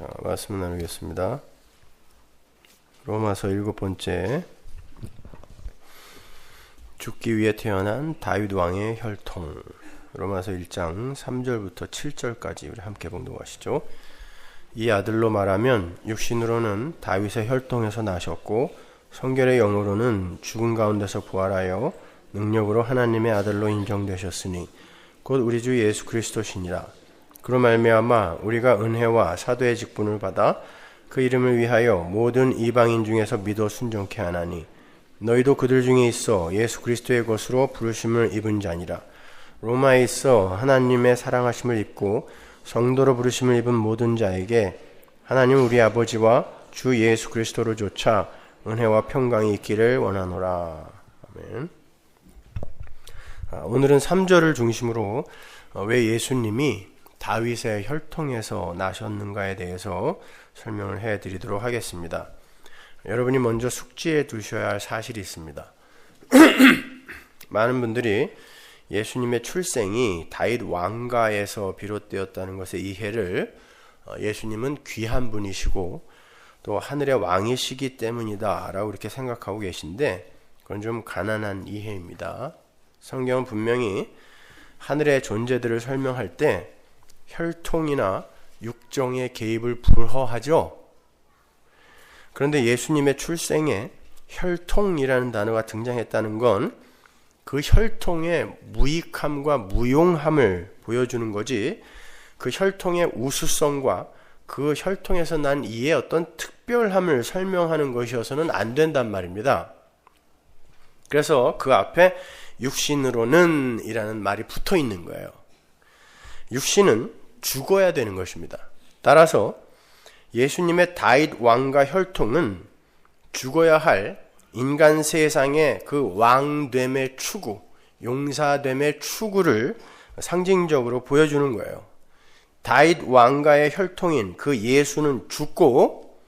자, 말씀 나누겠습니다. 로마서 7번째, 죽기 위해 태어난 다윗 왕의 혈통. 로마서 1장 3절부터 7절까지 우리 함께 봉독하시죠. 이 아들로 말하면 육신으로는 다윗의 혈통에서 나셨고 성결의 영으로는 죽은 가운데서 부활하여 능력으로 하나님의 아들로 인정되셨으니 곧 우리 주 예수 그리스도시니라. 그로 말미암아 우리가 은혜와 사도의 직분을 받아 그 이름을 위하여 모든 이방인 중에서 믿어 순종케 하나니 너희도 그들 중에 있어 예수 그리스도의 것으로 부르심을 입은 자니라. 로마에 있어 하나님의 사랑하심을 입고 성도로 부르심을 입은 모든 자에게 하나님 우리 아버지와 주 예수 그리스도로 조차 은혜와 평강이 있기를 원하노라. 아멘. 오늘은 3절을 중심으로 왜 예수님이 다윗의 혈통에서 나셨는가에 대해서 설명을 해드리도록 하겠습니다. 여러분이 먼저 숙지해 두셔야 할 사실이 있습니다. 많은 분들이 예수님의 출생이 다윗 왕가에서 비롯되었다는 것의 이해를 예수님은 귀한 분이시고 또 하늘의 왕이시기 때문이다 라고 이렇게 생각하고 계신데, 그건 좀 가난한 이해입니다. 성경은 분명히 하늘의 존재들을 설명할 때 혈통이나 육정의 개입을 불허하죠. 그런데 예수님의 출생에 혈통이라는 단어가 등장했다는 건 그 혈통의 무익함과 무용함을 보여주는 거지, 그 혈통의 우수성과 그 혈통에서 난 이의 어떤 특별함을 설명하는 것이어서는 안 된단 말입니다. 그래서 그 앞에 육신으로는 이라는 말이 붙어 있는 거예요. 육신은 죽어야 되는 것입니다. 따라서 예수님의 다윗 왕가 혈통은 죽어야 할 인간 세상의 그 왕됨의 추구, 용사됨의 추구를 상징적으로 보여주는 거예요. 다윗 왕가의 혈통인 그 예수는 죽고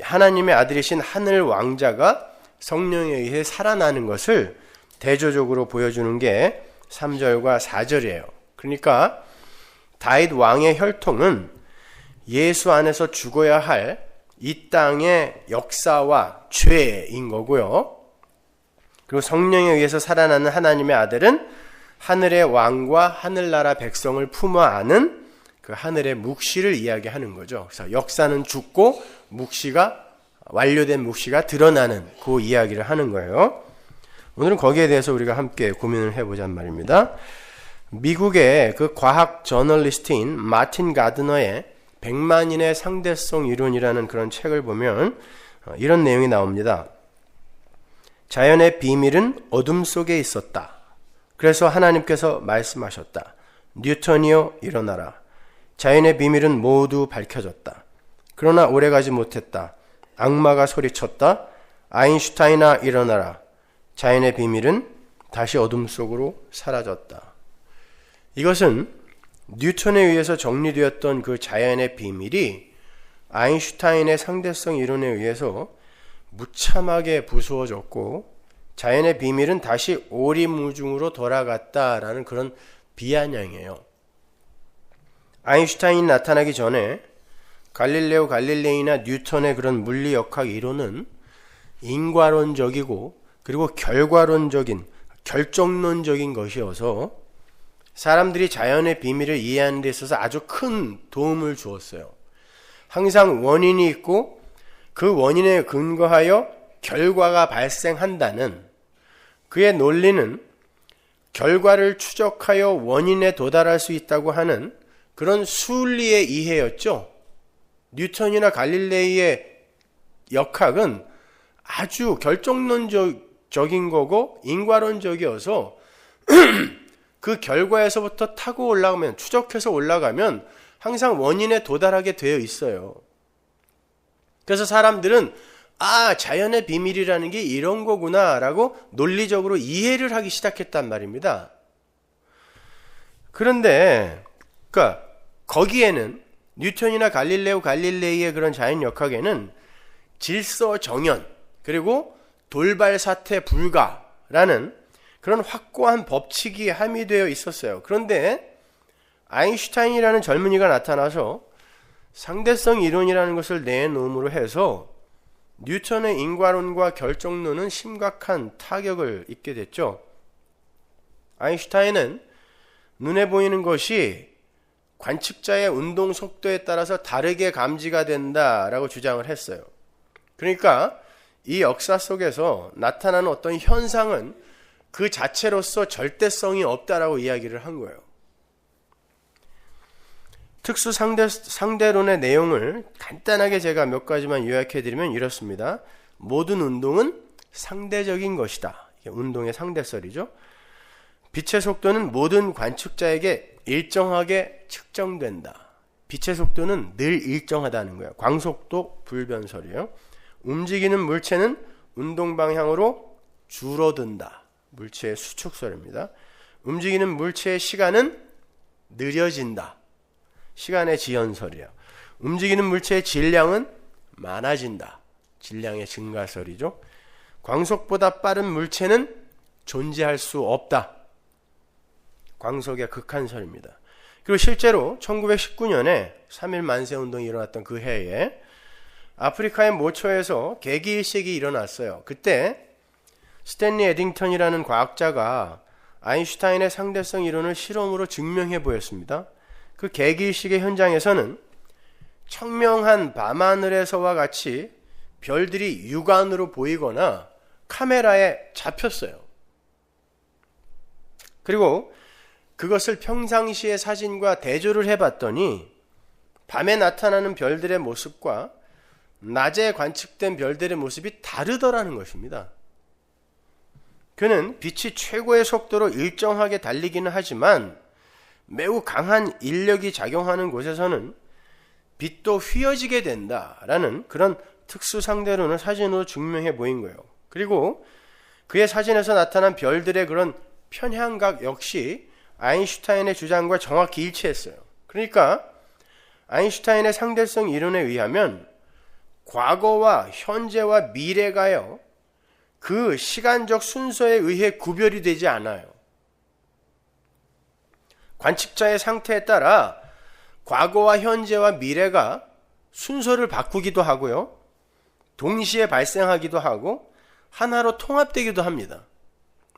하나님의 아들이신 하늘 왕자가 성령에 의해 살아나는 것을 대조적으로 보여주는 게 3절과 4절이에요. 그러니까 다윗 왕의 혈통은 예수 안에서 죽어야 할 이 땅의 역사와 죄인 거고요. 그리고 성령에 의해서 살아나는 하나님의 아들은 하늘의 왕과 하늘나라 백성을 품어 안은 그 하늘의 묵시를 이야기하는 거죠. 그래서 역사는 죽고 묵시가, 완료된 묵시가 드러나는 그 이야기를 하는 거예요. 오늘은 거기에 대해서 우리가 함께 고민을 해보자는 말입니다. 미국의 그 과학 저널리스트인 마틴 가드너의 100만인의 상대성 이론이라는 그런 책을 보면 이런 내용이 나옵니다. 자연의 비밀은 어둠 속에 있었다. 그래서 하나님께서 말씀하셨다. 뉴턴이여 일어나라. 자연의 비밀은 모두 밝혀졌다. 그러나 오래가지 못했다. 악마가 소리쳤다. 아인슈타인아 일어나라. 자연의 비밀은 다시 어둠 속으로 사라졌다. 이것은 뉴턴에 의해서 정리되었던 그 자연의 비밀이 아인슈타인의 상대성 이론에 의해서 무참하게 부수어졌고 자연의 비밀은 다시 오리무중으로 돌아갔다라는 그런 비아냥이에요. 아인슈타인이 나타나기 전에 갈릴레오 갈릴레이나 뉴턴의 그런 물리역학 이론은 인과론적이고 그리고 결과론적인, 결정론적인 것이어서 사람들이 자연의 비밀을 이해하는 데 있어서 아주 큰 도움을 주었어요. 항상 원인이 있고 그 원인에 근거하여 결과가 발생한다는 그의 논리는 결과를 추적하여 원인에 도달할 수 있다고 하는 그런 순리의 이해였죠. 뉴턴이나 갈릴레이의 역학은 아주 결정론적인 거고 인과론적이어서 그 결과에서부터 타고 올라가면, 추적해서 올라가면 항상 원인에 도달하게 되어 있어요. 그래서 사람들은 자연의 비밀이라는 게 이런 거구나 라고 논리적으로 이해를 하기 시작했단 말입니다. 그런데 거기에는 뉴턴이나 갈릴레오 갈릴레이의 그런 자연 역학에는 질서 정연 그리고 돌발 사태 불가라는 그런 확고한 법칙이 함유되어 있었어요. 그런데 아인슈타인이라는 젊은이가 나타나서 상대성 이론이라는 것을 내놓음으로 해서 뉴턴의 인과론과 결정론은 심각한 타격을 입게 됐죠. 아인슈타인은 눈에 보이는 것이 관측자의 운동 속도에 따라서 다르게 감지가 된다라고 주장을 했어요. 그러니까 이 역사 속에서 나타나는 어떤 현상은 그 자체로서 절대성이 없다라고 이야기를 한 거예요. 특수 상대론의 내용을 간단하게 제가 몇 가지만 요약해드리면 이렇습니다. 모든 운동은 상대적인 것이다. 이게 운동의 상대설이죠. 빛의 속도는 모든 관측자에게 일정하게 측정된다. 빛의 속도는 늘 일정하다는 거예요. 광속도 불변설이에요. 움직이는 물체는 운동 방향으로 줄어든다. 물체의 수축설입니다. 움직이는 물체의 시간은 느려진다. 시간의 지연설이에요. 움직이는 물체의 질량은 많아진다. 질량의 증가설이죠. 광속보다 빠른 물체는 존재할 수 없다. 광속의 극한설입니다. 그리고 실제로 1919년에 3.1 만세운동이 일어났던 그 해에 아프리카의 모초에서 개기일색이 일어났어요. 그때 스탠리 에딩턴이라는 과학자가 아인슈타인의 상대성 이론을 실험으로 증명해 보였습니다. 그 개기일식의 현장에서는 청명한 밤하늘에서와 같이 별들이 육안으로 보이거나 카메라에 잡혔어요. 그리고 그것을 평상시의 사진과 대조를 해봤더니 밤에 나타나는 별들의 모습과 낮에 관측된 별들의 모습이 다르더라는 것입니다. 그는 빛이 최고의 속도로 일정하게 달리기는 하지만 매우 강한 인력이 작용하는 곳에서는 빛도 휘어지게 된다라는 그런 특수 상대론을 사진으로 증명해 보인 거예요. 그리고 그의 사진에서 나타난 별들의 그런 편향각 역시 아인슈타인의 주장과 정확히 일치했어요. 그러니까 아인슈타인의 상대성 이론에 의하면 과거와 현재와 미래가요, 그 시간적 순서에 의해 구별이 되지 않아요. 관측자의 상태에 따라 과거와 현재와 미래가 순서를 바꾸기도 하고요, 동시에 발생하기도 하고 하나로 통합되기도 합니다.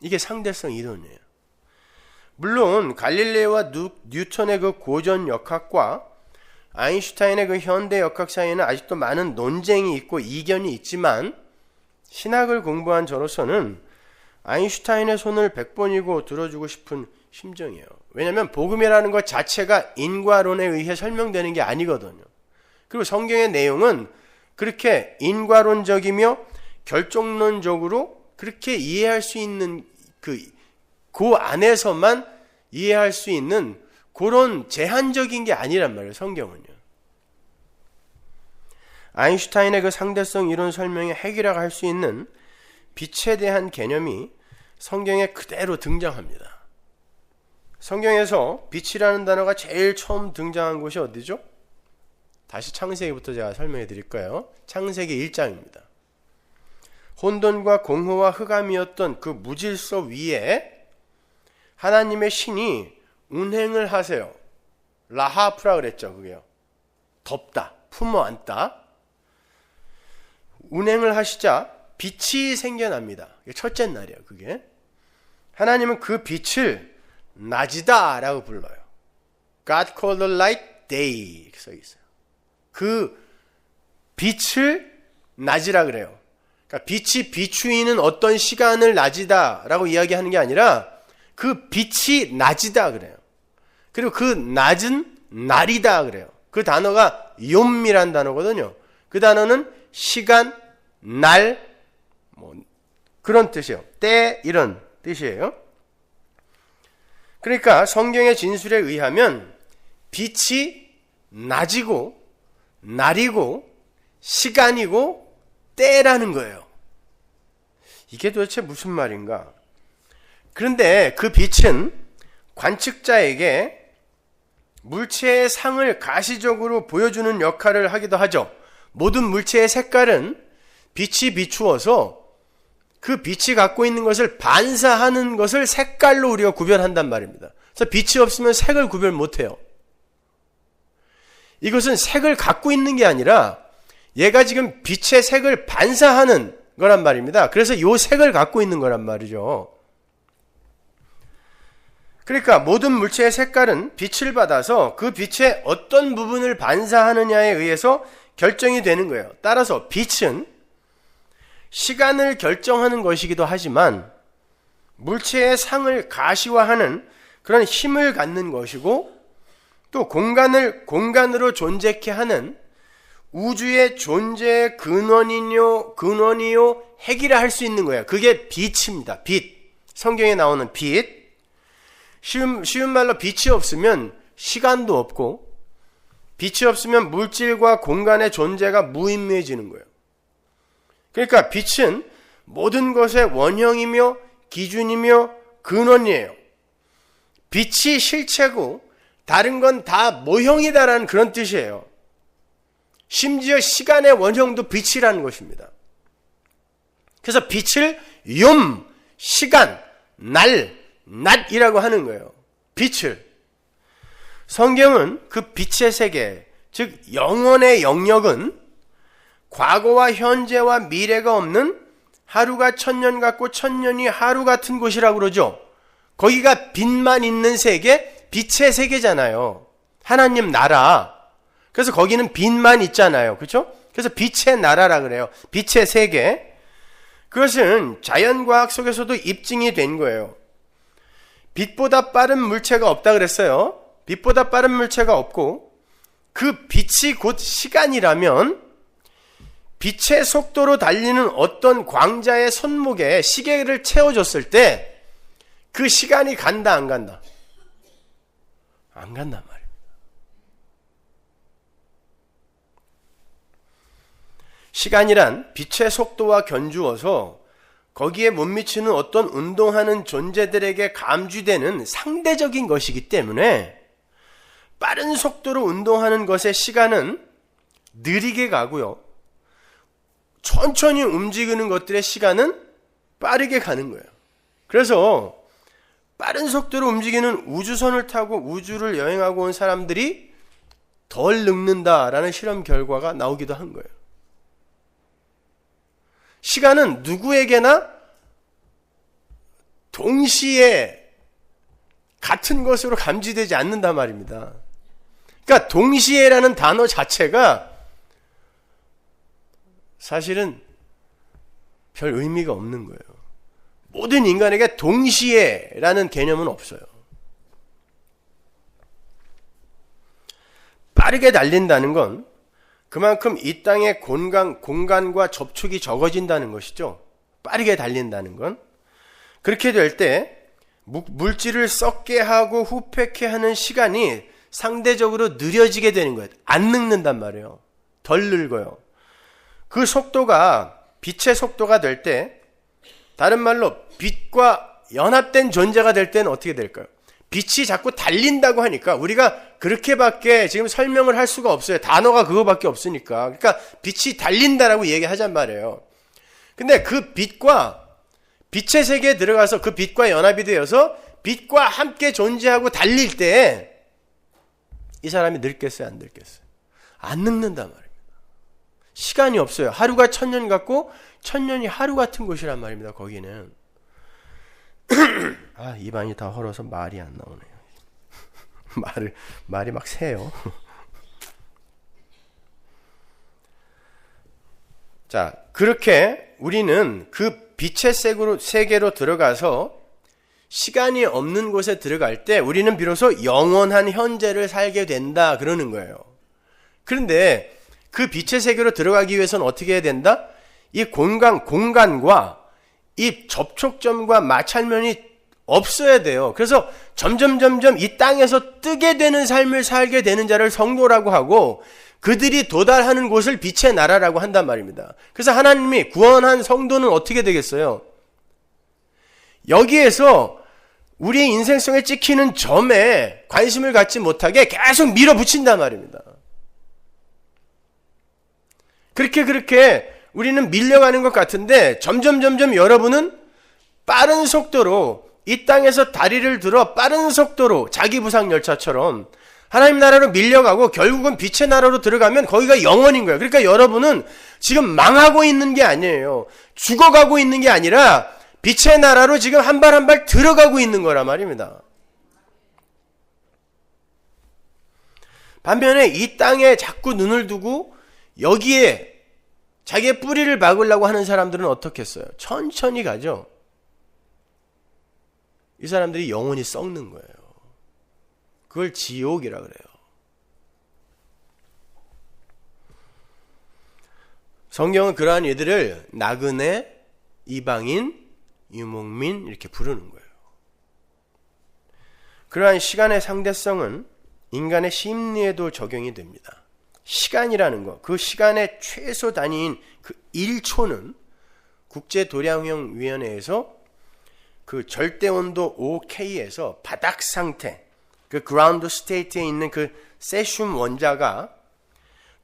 이게 상대성 이론이에요. 물론 갈릴레오와 뉴턴의 그 고전 역학과 아인슈타인의 그 현대 역학 사이에는 아직도 많은 논쟁이 있고 이견이 있지만 신학을 공부한 저로서는 아인슈타인의 손을 100번이고 들어주고 싶은 심정이에요. 왜냐하면 복음이라는 것 자체가 인과론에 의해 설명되는 게 아니거든요. 그리고 성경의 내용은 그렇게 인과론적이며 결정론적으로 그렇게 이해할 수 있는 그 안에서만 이해할 수 있는 그런 제한적인 게 아니란 말이에요. 성경은요. 아인슈타인의 그 상대성 이론 설명의 핵이라고 할 수 있는 빛에 대한 개념이 성경에 그대로 등장합니다. 성경에서 빛이라는 단어가 제일 처음 등장한 곳이 어디죠? 다시 창세기부터 제가 설명해 드릴까요? 창세기 1장입니다. 혼돈과 공허와 흑암이었던 그 무질서 위에 하나님의 신이 운행을 하세요. 라하프라 그랬죠. 그게요. 덮다, 품어 안다. 운행을 하시자 빛이 생겨납니다. 첫째 날이에요. 그게 하나님은 그 빛을 낮이다 라고 불러요. God called the light day 이렇게 써 있어요. 그 빛을 낮이라 그래요. 그러니까 빛이 비추이는 어떤 시간을 낮이다 라고 이야기하는 게 아니라 그 빛이 낮이다 그래요. 그리고 그 낮은 날이다 그래요. 그 단어가 욤이란 단어거든요. 그 단어는 시간, 날, 그런 뜻이에요. 때 이런 뜻이에요. 그러니까 성경의 진술에 의하면 빛이 낮이고 날이고 시간이고 때라는 거예요. 이게 도대체 무슨 말인가? 그런데 그 빛은 관측자에게 물체의 상을 가시적으로 보여주는 역할을 하기도 하죠. 모든 물체의 색깔은 빛이 비추어서 그 빛이 갖고 있는 것을 반사하는 것을 색깔로 우리가 구별한단 말입니다. 그래서 빛이 없으면 색을 구별 못해요. 이것은 색을 갖고 있는 게 아니라 얘가 지금 빛의 색을 반사하는 거란 말입니다. 그래서 이 색을 갖고 있는 거란 말이죠. 그러니까 모든 물체의 색깔은 빛을 받아서 그 빛의 어떤 부분을 반사하느냐에 의해서 결정이 되는 거예요. 따라서 빛은 시간을 결정하는 것이기도 하지만 물체의 상을 가시화하는 그런 힘을 갖는 것이고, 또 공간을 공간으로 존재케 하는 우주의 존재의 근원이요 핵이라 할 수 있는 거예요. 그게 빛입니다. 빛. 성경에 나오는 빛. 쉬운 말로 빛이 없으면 시간도 없고, 빛이 없으면 물질과 공간의 존재가 무의미해지는 거예요. 그러니까 빛은 모든 것의 원형이며 기준이며 근원이에요. 빛이 실체고 다른 건 다 모형이다라는 그런 뜻이에요. 심지어 시간의 원형도 빛이라는 것입니다. 그래서 빛을 욤, 시간, 날, 낮이라고 하는 거예요. 빛을. 성경은 그 빛의 세계, 즉 영원의 영역은 과거와 현재와 미래가 없는 하루가 천년 같고 천년이 하루 같은 곳이라고 그러죠. 거기가 빛만 있는 세계, 빛의 세계잖아요. 하나님 나라. 그래서 거기는 빛만 있잖아요. 그렇죠? 그래서 빛의 나라라 그래요. 빛의 세계. 그것은 자연과학 속에서도 입증이 된 거예요. 빛보다 빠른 물체가 없다 그랬어요. 빛보다 빠른 물체가 없고, 그 빛이 곧 시간이라면 빛의 속도로 달리는 어떤 광자의 손목에 시계를 채워줬을 때 그 시간이 간다 안 간다? 안 간단 말이에요. 시간이란 빛의 속도와 견주어서 거기에 못 미치는 어떤 운동하는 존재들에게 감쥐되는 상대적인 것이기 때문에 빠른 속도로 운동하는 것의 시간은 느리게 가고요, 천천히 움직이는 것들의 시간은 빠르게 가는 거예요. 그래서 빠른 속도로 움직이는 우주선을 타고 우주를 여행하고 온 사람들이 덜 늙는다라는 실험 결과가 나오기도 한 거예요. 시간은 누구에게나 동시에 같은 것으로 감지되지 않는단 말입니다. 그러니까 동시에라는 단어 자체가 사실은 별 의미가 없는 거예요. 모든 인간에게 동시에라는 개념은 없어요. 빠르게 달린다는 건 그만큼 이 땅의 공간과 접촉이 적어진다는 것이죠. 빠르게 달린다는 건. 그렇게 될 때 물질을 썩게 하고 후패케 하는 시간이 상대적으로 느려지게 되는 거예요. 안 늙는단 말이에요. 덜 늙어요. 그 속도가 빛의 속도가 될 때, 다른 말로 빛과 연합된 존재가 될 때는 어떻게 될까요? 빛이 자꾸 달린다고 하니까 우리가 그렇게밖에 지금 설명을 할 수가 없어요. 단어가 그거밖에 없으니까. 그러니까 빛이 달린다라고 얘기하잔 말이에요. 근데 그 빛과 빛의 세계에 들어가서 그 빛과 연합이 되어서 빛과 함께 존재하고 달릴 때 이 사람이 늙겠어요, 안 늙겠어요? 안 늙는단 말입니다. 시간이 없어요. 하루가 천년 같고 천년이 하루 같은 곳이란 말입니다. 거기는. 입안이 다 헐어서 말이 안 나오네요. 말이 막 새요. 자, 그렇게 우리는 그 빛의 세계로 들어가서 시간이 없는 곳에 들어갈 때 우리는 비로소 영원한 현재를 살게 된다 그러는 거예요. 그런데 그 빛의 세계로 들어가기 위해서는 어떻게 해야 된다? 이 공간과 이 접촉점과 마찰면이 없어야 돼요. 그래서 점점 이 땅에서 뜨게 되는 삶을 살게 되는 자를 성도라고 하고, 그들이 도달하는 곳을 빛의 나라라고 한단 말입니다. 그래서 하나님이 구원한 성도는 어떻게 되겠어요? 여기에서 우리의 인생성에 찍히는 점에 관심을 갖지 못하게 계속 밀어붙인단 말입니다. 그렇게 우리는 밀려가는 것 같은데 점점 여러분은 빠른 속도로 이 땅에서 다리를 들어 빠른 속도로 자기부상 열차처럼 하나님 나라로 밀려가고 결국은 빛의 나라로 들어가면 거기가 영원인 거예요. 그러니까 여러분은 지금 망하고 있는 게 아니에요. 죽어가고 있는 게 아니라 빛의 나라로 지금 한 발 한 발 들어가고 있는 거란 말입니다. 반면에 이 땅에 자꾸 눈을 두고 여기에 자기의 뿌리를 박으려고 하는 사람들은 어떻겠어요? 천천히 가죠. 이 사람들이 영원히 썩는 거예요. 그걸 지옥이라 그래요. 성경은 그러한 이들을 나그네, 이방인, 유목민 이렇게 부르는 거예요. 그러한 시간의 상대성은 인간의 심리에도 적용이 됩니다. 시간이라는 것, 그 시간의 최소 단위인 그 1초는 국제도량형위원회에서 그 절대온도 5K에서 바닥 상태, 그 그라운드 스테이트에 있는 그 세슘 원자가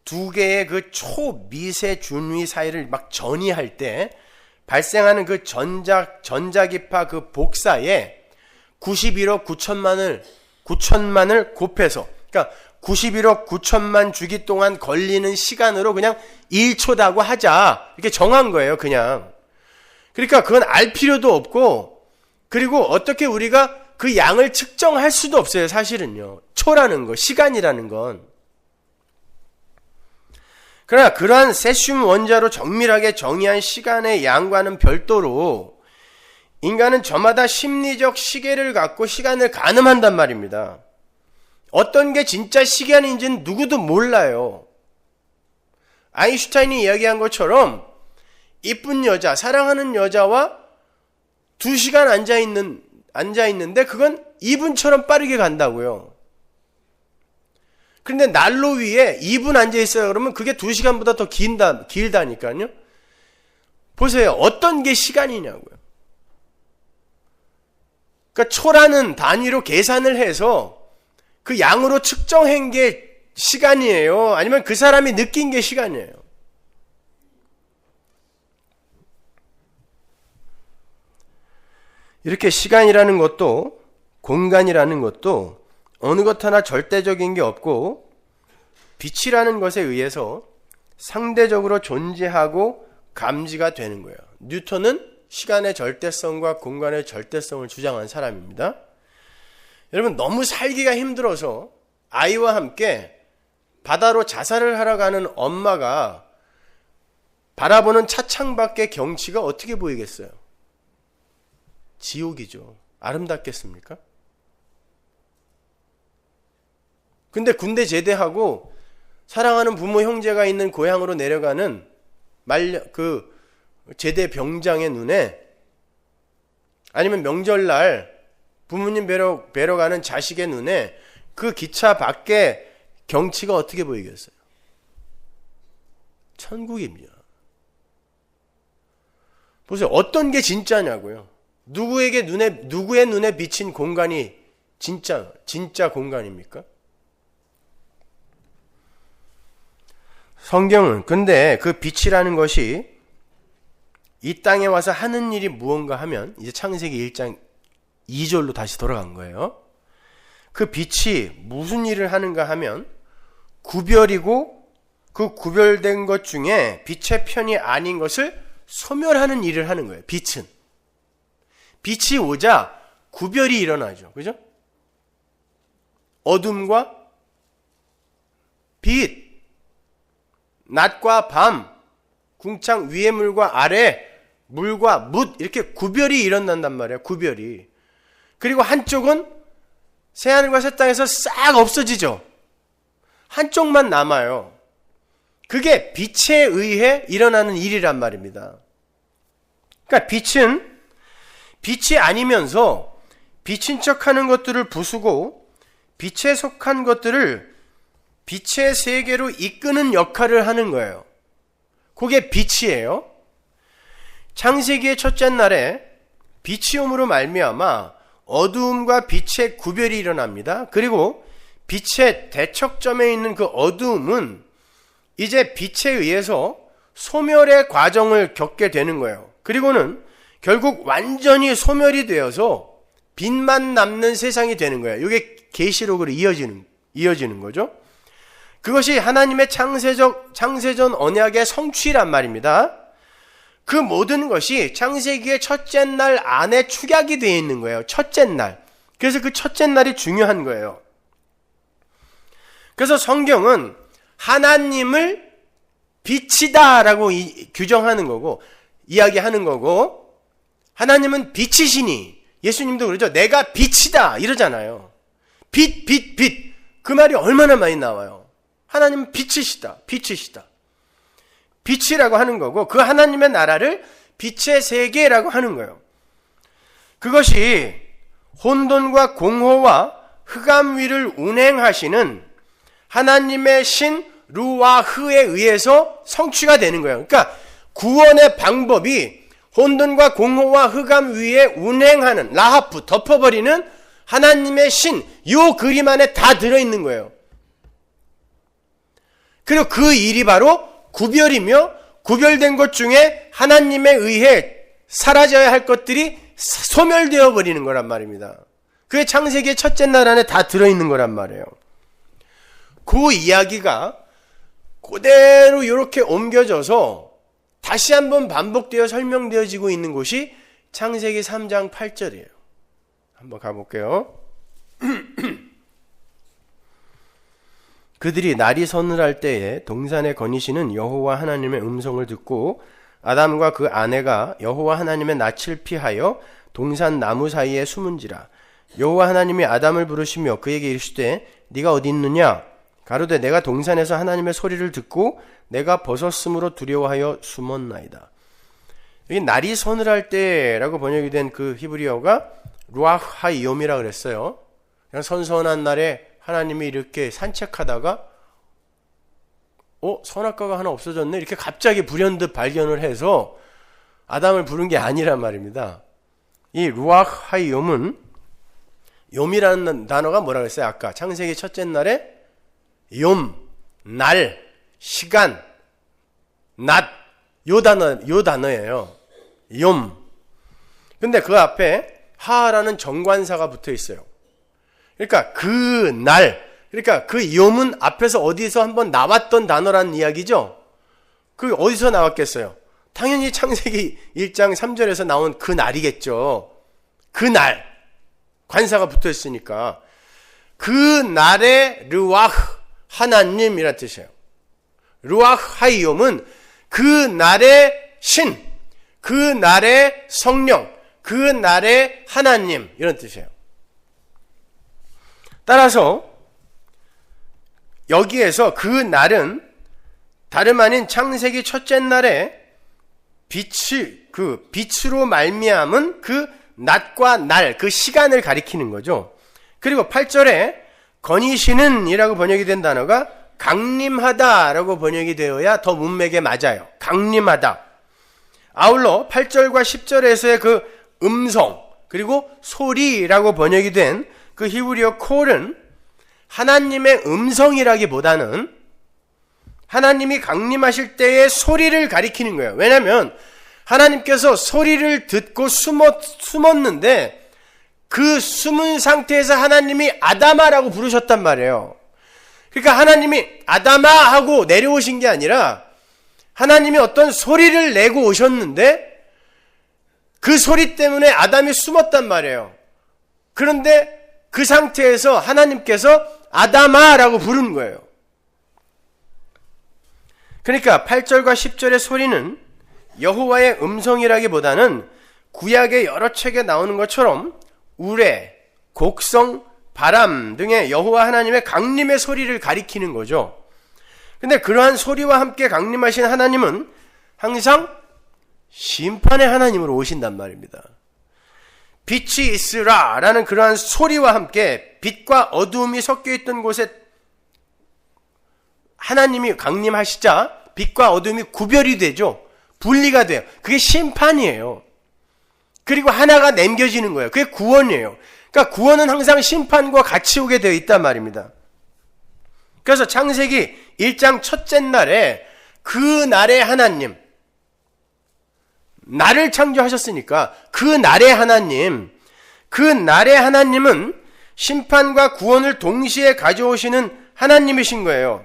두 개의 그 초미세 준위 사이를 막 전이할 때 발생하는 그 전자기파 그 복사에 91억 9천만을 곱해서, 그러니까 91억 9천만 주기 동안 걸리는 시간으로 그냥 1초다고 하자 이렇게 정한 거예요. 그냥. 그러니까 그건 알 필요도 없고, 그리고 어떻게 우리가 그 양을 측정할 수도 없어요. 사실은요. 초라는 거, 시간이라는 건. 그러나 그러한 세슘 원자로 정밀하게 정의한 시간의 양과는 별도로 인간은 저마다 심리적 시계를 갖고 시간을 가늠한단 말입니다. 어떤 게 진짜 시간인지는 누구도 몰라요. 아인슈타인이 이야기한 것처럼 이쁜 여자, 사랑하는 여자와 2시간 앉아있는데 그건 2분처럼 빠르게 간다고요. 그런데 난로 위에 2분 앉아있어요. 그러면 그게 2시간보다 더 길다니까요. 보세요. 어떤 게 시간이냐고요. 그러니까 초라는 단위로 계산을 해서 그 양으로 측정한 게 시간이에요? 아니면 그 사람이 느낀 게 시간이에요? 이렇게 시간이라는 것도 공간이라는 것도 어느 것 하나 절대적인 게 없고 빛이라는 것에 의해서 상대적으로 존재하고 감지가 되는 거예요. 뉴턴은 시간의 절대성과 공간의 절대성을 주장한 사람입니다. 여러분, 너무 살기가 힘들어서 아이와 함께 바다로 자살을 하러 가는 엄마가 바라보는 차창 밖의 경치가 어떻게 보이겠어요? 지옥이죠. 아름답겠습니까? 근데 군대 제대하고 사랑하는 부모 형제가 있는 고향으로 내려가는 그 제대 병장의 눈에, 아니면 명절날 부모님 뵈러 가는 자식의 눈에 그 기차 밖의 경치가 어떻게 보이겠어요? 천국입니다. 보세요. 어떤 게 진짜냐고요. 누구의 눈에 비친 공간이 진짜 공간입니까? 성경은 근데 그 빛이라는 것이 이 땅에 와서 하는 일이 무언가 하면, 이제 창세기 1장 2절로 다시 돌아간 거예요. 그 빛이 무슨 일을 하는가 하면 구별이고, 그 구별된 것 중에 빛의 편이 아닌 것을 소멸하는 일을 하는 거예요. 빛이 오자 구별이 일어나죠. 그죠? 어둠과 빛, 낮과 밤, 궁창 위의 물과 아래, 물과 뭇, 이렇게 구별이 일어난단 말이에요. 구별이. 그리고 한쪽은 새하늘과 새 땅에서 싹 없어지죠. 한쪽만 남아요. 그게 빛에 의해 일어나는 일이란 말입니다. 그러니까 빛이 아니면서 빛인 척하는 것들을 부수고 빛에 속한 것들을 빛의 세계로 이끄는 역할을 하는 거예요. 그게 빛이에요. 창세기의 첫째 날에 빛이 옴으로 말미암아 어두움과 빛의 구별이 일어납니다. 그리고 빛의 대척점에 있는 그 어두움은 이제 빛에 의해서 소멸의 과정을 겪게 되는 거예요. 그리고는 결국 완전히 소멸이 되어서 빛만 남는 세상이 되는 거예요. 이게 계시록으로 이어지는 이어지는 거죠. 그것이 하나님의 창세전 언약의 성취란 말입니다. 그 모든 것이 창세기의 첫째 날 안에 축약이 되어 있는 거예요. 첫째 날. 그래서 그 첫째 날이 중요한 거예요. 그래서 성경은 하나님을 빛이다라고 규정하는 거고, 이야기하는 거고, 하나님은 빛이시니, 예수님도 그러죠. 내가 빛이다 이러잖아요. 빛. 그 말이 얼마나 많이 나와요. 하나님은 빛이시다. 빛이라고 하는 거고, 그 하나님의 나라를 빛의 세계라고 하는 거예요. 그것이 혼돈과 공허와 흑암 위를 운행하시는 하나님의 신 루아흐에 의해서 성취가 되는 거예요. 그러니까 구원의 방법이 혼돈과 공허와 흑암 위에 운행하는 라하프, 덮어버리는 하나님의 신, 요 그림 안에 다 들어있는 거예요. 그리고 그 일이 바로 구별이며, 구별된 것 중에 하나님에 의해 사라져야 할 것들이 소멸되어 버리는 거란 말입니다. 그게 창세기의 첫째 날 안에 다 들어있는 거란 말이에요. 그 이야기가 그대로 이렇게 옮겨져서 다시 한번 반복되어 설명되어지고 있는 곳이 창세기 3장 8절이에요. 한번 가볼게요. 그들이 날이 서늘할 때에 동산에 거니시는 여호와 하나님의 음성을 듣고 아담과 그 아내가 여호와 하나님의 낯을 피하여 동산 나무 사이에 숨은지라. 여호와 하나님이 아담을 부르시며 그에게 이르시되 네가 어디 있느냐? 가로되 내가 동산에서 하나님의 소리를 듣고 내가 벗었으므로 두려워하여 숨었나이다. 여기 날이 서늘할 때라고 번역이 된 그 히브리어가 루아하이옴이라 그랬어요. 그냥 선선한 날에 하나님이 이렇게 산책하다가 선악과가 하나 없어졌네? 이렇게 갑자기 불현듯 발견을 해서 아담을 부른 게 아니란 말입니다. 이 루아하이옴은, 욤이라는 단어가 뭐라고 했어요? 아까 창세기 첫째 날에 욤, 날, 시간, 낮, 요 단어예요. 욤. 근데 그 앞에 하라는 정관사가 붙어 있어요. 그러니까 그 날, 그러니까 그 욤은 앞에서 어디서 한번 나왔던 단어라는 이야기죠. 그 어디서 나왔겠어요? 당연히 창세기 1장 3절에서 나온 그 날이겠죠. 그 날, 관사가 붙어 있으니까 그 날의 르와흐, 하나님이란 뜻이에요. 루아흐 하이옴은 그 날의 신, 그 날의 성령, 그 날의 하나님, 이런 뜻이에요. 따라서 여기에서 그 날은 다름 아닌 창세기 첫째 날에 빛으로 말미암은 그 낮과 날, 그 시간을 가리키는 거죠. 그리고 8절에 거니시는 이라고 번역이 된 단어가 강림하다 라고 번역이 되어야 더 문맥에 맞아요. 강림하다. 아울러 8절과 10절에서의 그 음성, 그리고 소리라고 번역이 된 그 히브리어 콜은 하나님의 음성이라기보다는 하나님이 강림하실 때의 소리를 가리키는 거예요. 왜냐하면 하나님께서 소리를 듣고 숨었는데 그 숨은 상태에서 하나님이 아담아라고 부르셨단 말이에요. 그러니까 하나님이 아담아 하고 내려오신 게 아니라 하나님이 어떤 소리를 내고 오셨는데 그 소리 때문에 아담이 숨었단 말이에요. 그런데 그 상태에서 하나님께서 아담아라고 부른 거예요. 그러니까 8절과 10절의 소리는 여호와의 음성이라기보다는 구약의 여러 책에 나오는 것처럼 우레, 곡성, 바람 등의 여호와 하나님의 강림의 소리를 가리키는 거죠. 근데 그러한 소리와 함께 강림하신 하나님은 항상 심판의 하나님으로 오신단 말입니다. 빛이 있으라 라는 그러한 소리와 함께 빛과 어두움이 섞여 있던 곳에 하나님이 강림하시자 빛과 어두움이 구별이 되죠. 분리가 돼요. 그게 심판이에요. 그리고 하나가 남겨지는 거예요. 그게 구원이에요. 그러니까 구원은 항상 심판과 같이 오게 되어 있단 말입니다. 그래서 창세기 1장 첫째 날에 그 날의 하나님, 나를 창조하셨으니까 그 날의 하나님, 그 날의 하나님은 심판과 구원을 동시에 가져오시는 하나님이신 거예요.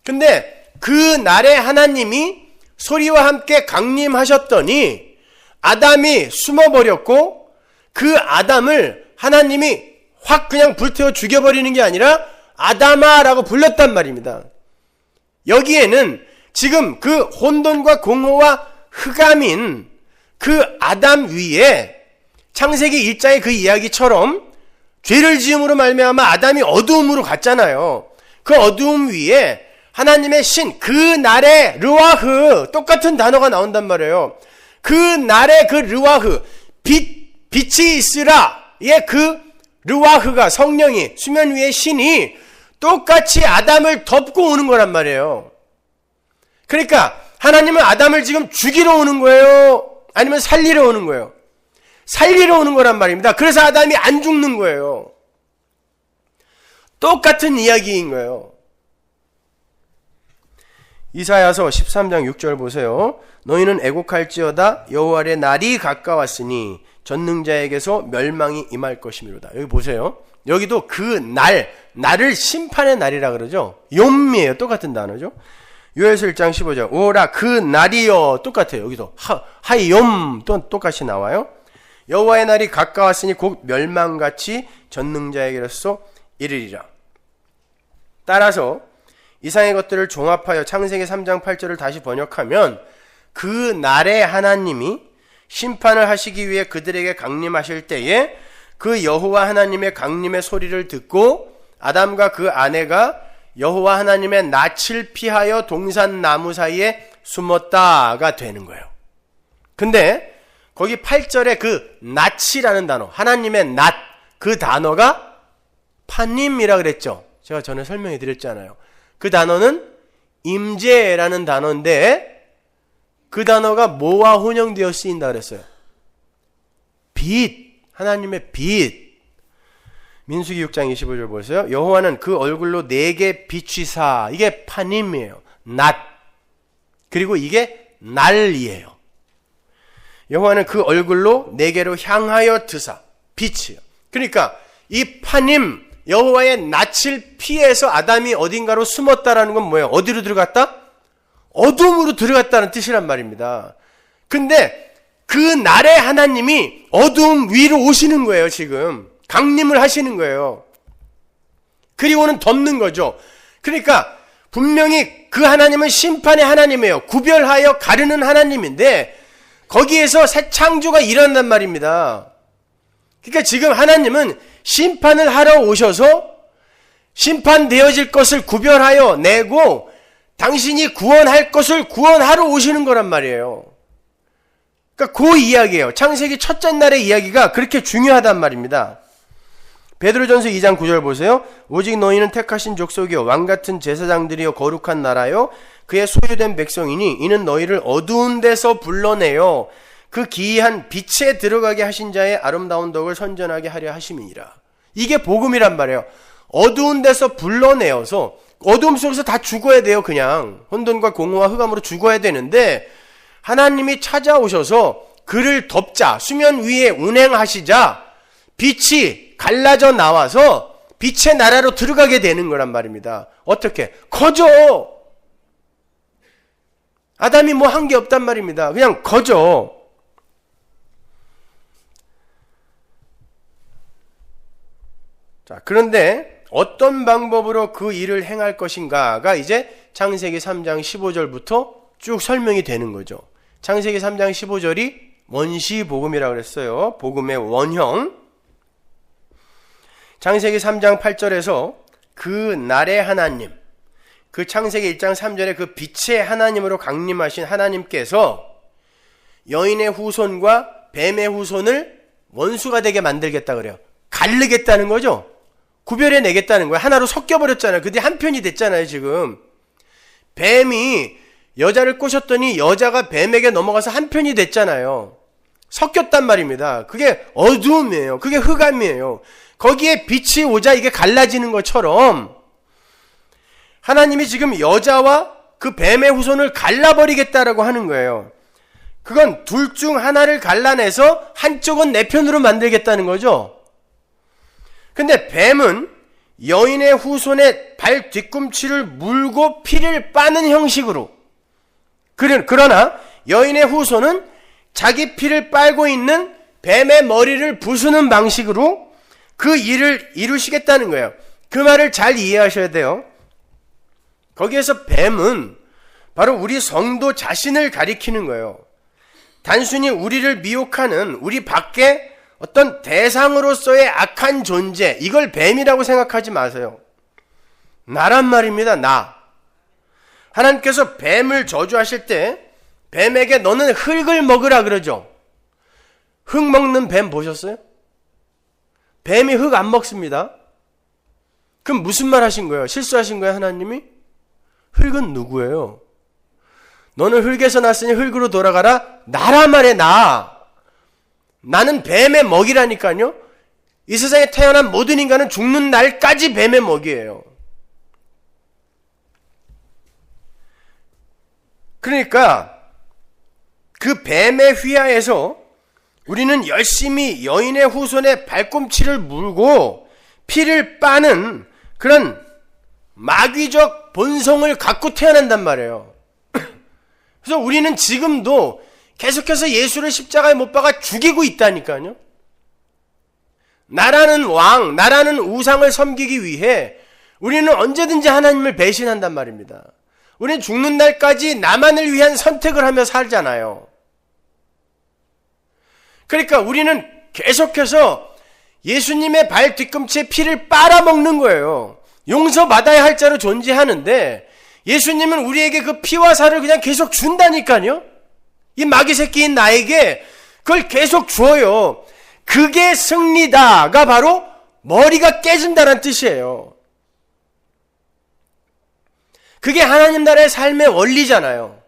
근데 그 날에 하나님이 소리와 함께 강림하셨더니 아담이 숨어버렸고 그 아담을 하나님이 확 그냥 불태워 죽여버리는 게 아니라 아담아 라고 불렀단 말입니다. 여기에는 지금 그 혼돈과 공허와 흑암인 그 아담 위에 창세기 1장의 그 이야기처럼 죄를 지음으로 말미암아 아담이 어두움으로 갔잖아요. 그 어두움 위에 하나님의 신, 그 날의 르와흐, 똑같은 단어가 나온단 말이에요. 그 날의 그 르와흐, 빛이 있으라의 그 르와흐가, 성령이, 수면 위의 신이 똑같이 아담을 덮고 오는 거란 말이에요. 그러니까 하나님은 아담을 지금 죽이러 오는 거예요? 아니면 살리러 오는 거예요? 살리러 오는 거란 말입니다. 그래서 아담이 안 죽는 거예요. 똑같은 이야기인 거예요. 이사야서 13장 6절 보세요. 너희는 애곡할지어다 여호와의 날이 가까웠으니 전능자에게서 멸망이 임할 것이미로다. 여기 보세요. 여기도 그 날을 심판의 날이라 그러죠. 욤이에요. 똑같은 단어죠. 요엘서 1장 15절 오라 그 날이여, 똑같아요. 여기도 하이욤 또 똑같이 나와요. 여호와의 날이 가까웠으니 곧 멸망같이 전능자에게로서 이르리라. 따라서 이상의 것들을 종합하여 창세기 3장 8절을 다시 번역하면 그 날에 하나님이 심판을 하시기 위해 그들에게 강림하실 때에 그 여호와 하나님의 강림의 소리를 듣고 아담과 그 아내가 여호와 하나님의 낯을 피하여 동산나무 사이에 숨었다가 되는 거예요. 근데 거기 8절에 그 낯이라는 단어, 하나님의 낯, 그 단어가 파님이라 그랬죠. 제가 전에 설명해 드렸잖아요. 그 단어는 임재라는 단어인데 그 단어가 뭐와 혼용되어 쓰인다 그랬어요? 빛, 하나님의 빛. 민수기 6장 25절 보세요. 여호와는 그 얼굴로 내게 비추사, 이게 파님이에요. 낫. 그리고 이게 날이에요. 여호와는 그 얼굴로 내게로 향하여 드사, 빛이에요. 그러니까 이 파님, 여호와의 낯을 피해서 아담이 어딘가로 숨었다라는 건 뭐예요? 어디로 들어갔다? 어둠으로 들어갔다는 뜻이란 말입니다. 근데 그 날에 하나님이 어둠 위로 오시는 거예요. 지금 강림을 하시는 거예요. 그리고는 덮는 거죠. 그러니까 분명히 그 하나님은 심판의 하나님이에요. 구별하여 가르는 하나님인데 거기에서 새 창조가 일어난단 말입니다. 그러니까 지금 하나님은 심판을 하러 오셔서 심판되어질 것을 구별하여 내고 당신이 구원할 것을 구원하러 오시는 거란 말이에요. 그러니까 그 이야기예요. 창세기 첫째 날의 이야기가 그렇게 중요하단 말입니다. 베드로전서 2장 9절 보세요. 오직 너희는 택하신 족속이요 왕같은 제사장들이요 거룩한 나라요 그의 소유된 백성이니 이는 너희를 어두운 데서 불러내요 그 기이한 빛에 들어가게 하신 자의 아름다운 덕을 선전하게 하려 하심이니라. 이게 복음이란 말이에요. 어두운 데서 불러내어서 어두움 속에서 다 죽어야 돼요. 그냥 혼돈과 공허와 흑암으로 죽어야 되는데 하나님이 찾아오셔서 그를 덮자, 수면 위에 운행하시자 빛이 갈라져 나와서 빛의 나라로 들어가게 되는 거란 말입니다. 어떻게? 거저. 아담이 뭐 한 게 없단 말입니다. 그냥 거저. 자, 그런데 어떤 방법으로 그 일을 행할 것인가가 이제 창세기 3장 15절부터 쭉 설명이 되는 거죠. 창세기 3장 15절이 원시복음이라고 그랬어요. 복음의 원형. 창세기 3장 8절에서 그 날의 하나님, 그 창세기 1장 3절에 그 빛의 하나님으로 강림하신 하나님께서 여인의 후손과 뱀의 후손을 원수가 되게 만들겠다 그래요. 가르겠다는 거죠. 구별해 내겠다는 거예요. 하나로 섞여버렸잖아요. 그게 한 편이 됐잖아요. 지금 뱀이 여자를 꼬셨더니 여자가 뱀에게 넘어가서 한 편이 됐잖아요. 섞였단 말입니다. 그게 어두움이에요. 그게 흑암이에요. 거기에 빛이 오자 이게 갈라지는 것처럼 하나님이 지금 여자와 그 뱀의 후손을 갈라버리겠다라고 하는 거예요. 그건 둘 중 하나를 갈라내서 한쪽은 내 편으로 만들겠다는 거죠. 근데 뱀은 여인의 후손의 발 뒤꿈치를 물고 피를 빠는 형식으로, 그러나 여인의 후손은 자기 피를 빨고 있는 뱀의 머리를 부수는 방식으로 그 일을 이루시겠다는 거예요. 그 말을 잘 이해하셔야 돼요. 거기에서 뱀은 바로 우리 성도 자신을 가리키는 거예요. 단순히 우리를 미혹하는 우리 밖에 어떤 대상으로서의 악한 존재, 이걸 뱀이라고 생각하지 마세요. 나란 말입니다. 나. 하나님께서 뱀을 저주하실 때 뱀에게 너는 흙을 먹으라 그러죠. 흙 먹는 뱀 보셨어요? 뱀이 흙 안 먹습니다. 그럼 무슨 말 하신 거예요? 실수하신 거예요, 하나님이? 흙은 누구예요? 너는 흙에서 났으니 흙으로 돌아가라. 나란 말에 나. 나는 뱀의 먹이라니까요. 이 세상에 태어난 모든 인간은 죽는 날까지 뱀의 먹이에요. 그러니까 그 뱀의 휘하에서 우리는 열심히 여인의 후손의 발꿈치를 물고 피를 빠는 그런 마귀적 본성을 갖고 태어난단 말이에요. 그래서 우리는 지금도 계속해서 예수를 십자가에 못 박아 죽이고 있다니까요. 나라는 왕, 나라는 우상을 섬기기 위해 우리는 언제든지 하나님을 배신한단 말입니다. 우리는 죽는 날까지 나만을 위한 선택을 하며 살잖아요. 그러니까 우리는 계속해서 예수님의 발 뒤꿈치에 피를 빨아먹는 거예요. 용서받아야 할 자로 존재하는데 예수님은 우리에게 그 피와 살을 그냥 계속 준다니까요. 이 마귀 새끼인 나에게 그걸 계속 줘요. 그게 승리다가 바로 머리가 깨진다는 뜻이에요. 그게 하나님 나라의 삶의 원리잖아요.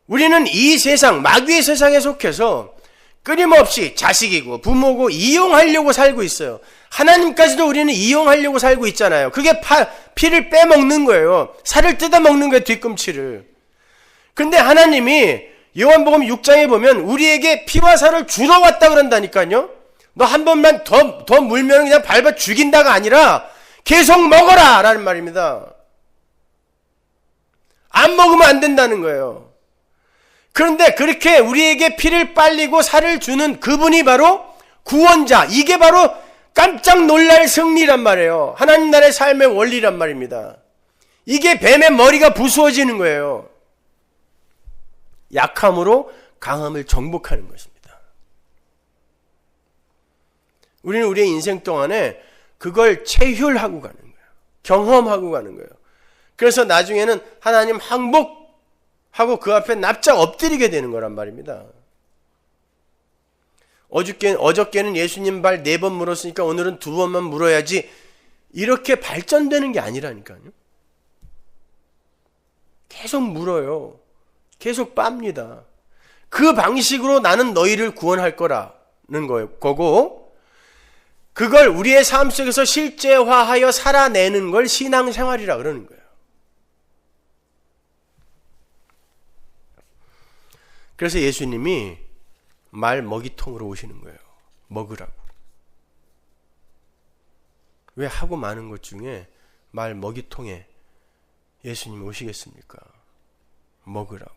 우리는 이 세상, 마귀의 세상에 속해서 끊임없이 자식이고 부모고 이용하려고 살고 있어요. 하나님까지도 우리는 이용하려고 살고 있잖아요. 그게 피를 빼먹는 거예요. 살을 뜯어먹는 거예요, 뒤꿈치를. 근데 하나님이 요한복음 6장에 보면 우리에게 피와 살을 주러 왔다 그런다니까요. 너 한 번만 더 물면 그냥 밟아 죽인다가 아니라 계속 먹어라 라는 말입니다. 안 먹으면 안 된다는 거예요. 그런데 그렇게 우리에게 피를 빨리고 살을 주는 그분이 바로 구원자, 이게 바로 깜짝 놀랄 승리란 말이에요. 하나님 나라의 삶의 원리란 말입니다. 이게 뱀의 머리가 부수어지는 거예요. 약함으로 강함을 정복하는 것입니다. 우리는 우리의 인생 동안에 그걸 체휼하고 가는 거예요. 경험하고 가는 거예요. 그래서 나중에는 하나님 항복하고 그 앞에 납작 엎드리게 되는 거란 말입니다. 어저께는 예수님 발 4번 물었으니까 오늘은 2번만 물어야지, 이렇게 발전되는 게 아니라니까요. 계속 물어요. 계속 빱니다. 그 방식으로 나는 너희를 구원할 거라는 거고, 그걸 우리의 삶 속에서 실제화하여 살아내는 걸 신앙생활이라 그러는 거예요. 그래서 예수님이 말 먹이통으로 오시는 거예요. 먹으라고. 왜 하고 많은 것 중에 말 먹이통에 예수님이 오시겠습니까? 먹으라고.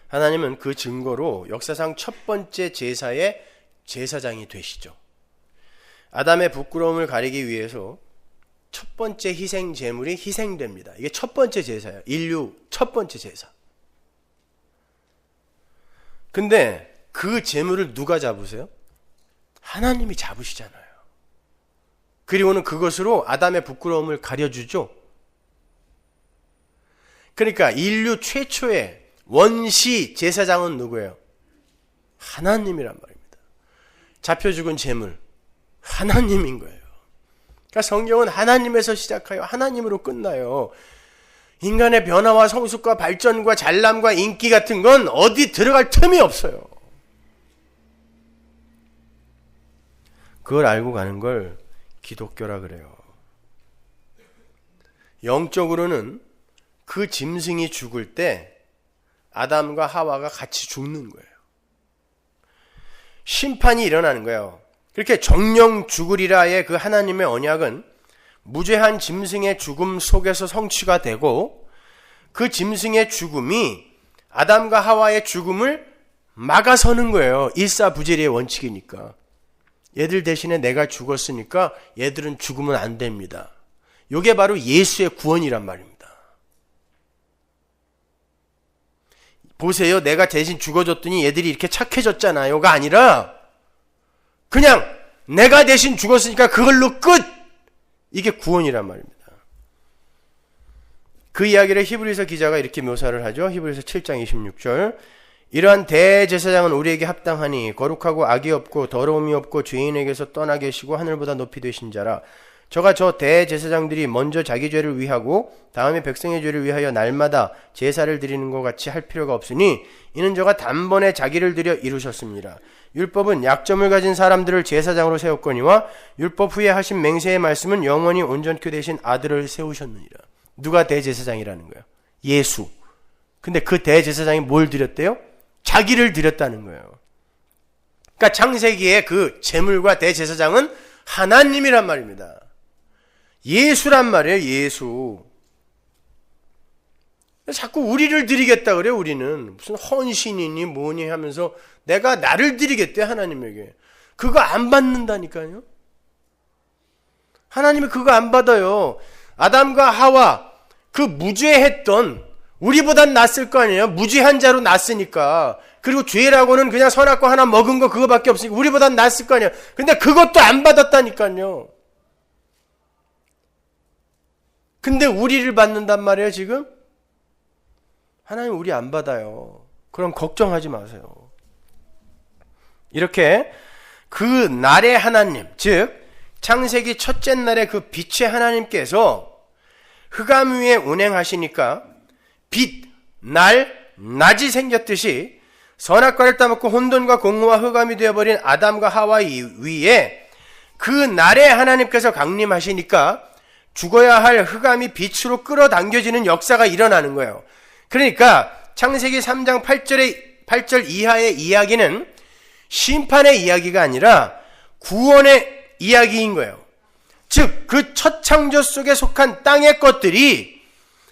하나님은 그 증거로 역사상 첫 번째 제사의 제사장이 되시죠. 아담의 부끄러움을 가리기 위해서 첫 번째 희생 제물이 희생됩니다. 이게 첫 번째 제사예요. 인류 첫 번째 제사. 근데 그 제물을 누가 잡으세요? 하나님이 잡으시잖아요. 그리고는 그것으로 아담의 부끄러움을 가려주죠. 그러니까 인류 최초의 원시 제사장은 누구예요? 하나님이란 말입니다. 잡혀 죽은 제물 하나님인 거예요. 그러니까 성경은 하나님에서 시작하여 하나님으로 끝나요. 인간의 변화와 성숙과 발전과 잘남과 인기 같은 건 어디 들어갈 틈이 없어요. 그걸 알고 가는 걸 기독교라 그래요. 영적으로는 그 짐승이 죽을 때 아담과 하와가 같이 죽는 거예요. 심판이 일어나는 거예요. 그렇게 정령 죽으리라의 그 하나님의 언약은 무죄한 짐승의 죽음 속에서 성취가 되고, 그 짐승의 죽음이 아담과 하와의 죽음을 막아서는 거예요. 일사부재리의 원칙이니까. 얘들 대신에 내가 죽었으니까 얘들은 죽으면 안 됩니다. 이게 바로 예수의 구원이란 말입니다. 보세요. 내가 대신 죽어줬더니 얘들이 이렇게 착해졌잖아요가 아니라 그냥 내가 대신 죽었으니까 그걸로 끝! 이게 구원이란 말입니다. 그 이야기를 히브리서 기자가 이렇게 묘사를 하죠. 히브리서 7장 26절. 이러한 대제사장은 우리에게 합당하니 거룩하고 악이 없고 더러움이 없고 죄인에게서 떠나 계시고 하늘보다 높이 되신 자라. 저가 저 대제사장들이 먼저 자기 죄를 위하고 다음에 백성의 죄를 위하여 날마다 제사를 드리는 것 같이 할 필요가 없으니 이는 저가 단번에 자기를 드려 이루셨습니다. 율법은 약점을 가진 사람들을 제사장으로 세웠거니와 율법 후에 하신 맹세의 말씀은 영원히 온전케 되신 아들을 세우셨느니라. 누가 대제사장이라는 거예요? 예수. 근데 그 대제사장이 뭘 드렸대요? 자기를 드렸다는 거예요. 그러니까 창세기의 그 제물과 대제사장은 하나님이란 말입니다. 예수란 말이에요. 예수. 자꾸 우리를 드리겠다 그래요. 우리는 무슨 헌신이니 뭐니 하면서 내가 나를 드리겠대 하나님에게. 그거 안 받는다니까요. 하나님이 그거 안 받아요. 아담과 하와 그 무죄했던, 우리보단 낫을 거 아니에요. 무죄한 자로 났으니까. 그리고 죄라고는 그냥 선악과 하나 먹은 거 그거밖에 없으니까 우리보단 낫을 거 아니에요. 근데 그것도 안 받았다니까요. 근데 우리를 받는단 말이에요. 지금 하나님 우리 안 받아요. 그럼 걱정하지 마세요. 이렇게 그 날의 하나님, 즉 창세기 첫째 날의 그 빛의 하나님께서 흑암 위에 운행하시니까 빛, 날, 낮이 생겼듯이 선악과를 따먹고 혼돈과 공허와 흑암이 되어버린 아담과 하와 위에 그 날의 하나님께서 강림하시니까 죽어야 할 흑암이 빛으로 끌어당겨지는 역사가 일어나는 거예요. 그러니까 창세기 3장 8절 이하의 이야기는 심판의 이야기가 아니라 구원의 이야기인 거예요. 즉 그 첫 창조 속에 속한 땅의 것들이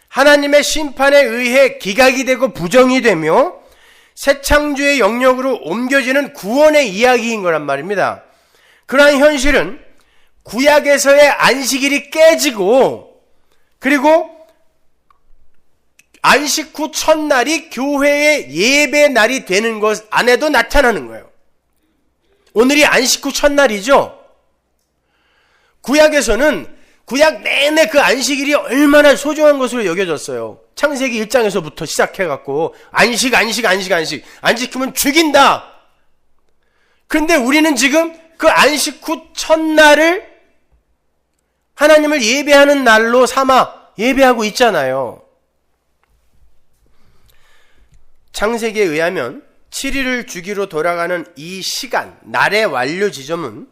하나님의 심판에 의해 기각이 되고 부정이 되며 새 창조의 영역으로 옮겨지는 구원의 이야기인 거란 말입니다. 그러한 현실은 구약에서의 안식일이 깨지고, 그리고 안식 후 첫날이 교회의 예배 날이 되는 것 안에도 나타나는 거예요. 오늘이 안식 후 첫날이죠. 구약에서는 구약 내내 그 안식일이 얼마나 소중한 것으로 여겨졌어요. 창세기 1장에서부터 시작해갖고 안식하면 죽인다. 근데 우리는 지금 그 안식 후 첫날을 하나님을 예배하는 날로 삼아 예배하고 있잖아요. 창세기에 의하면 7일을 주기로 돌아가는 이 시간, 날의 완료 지점은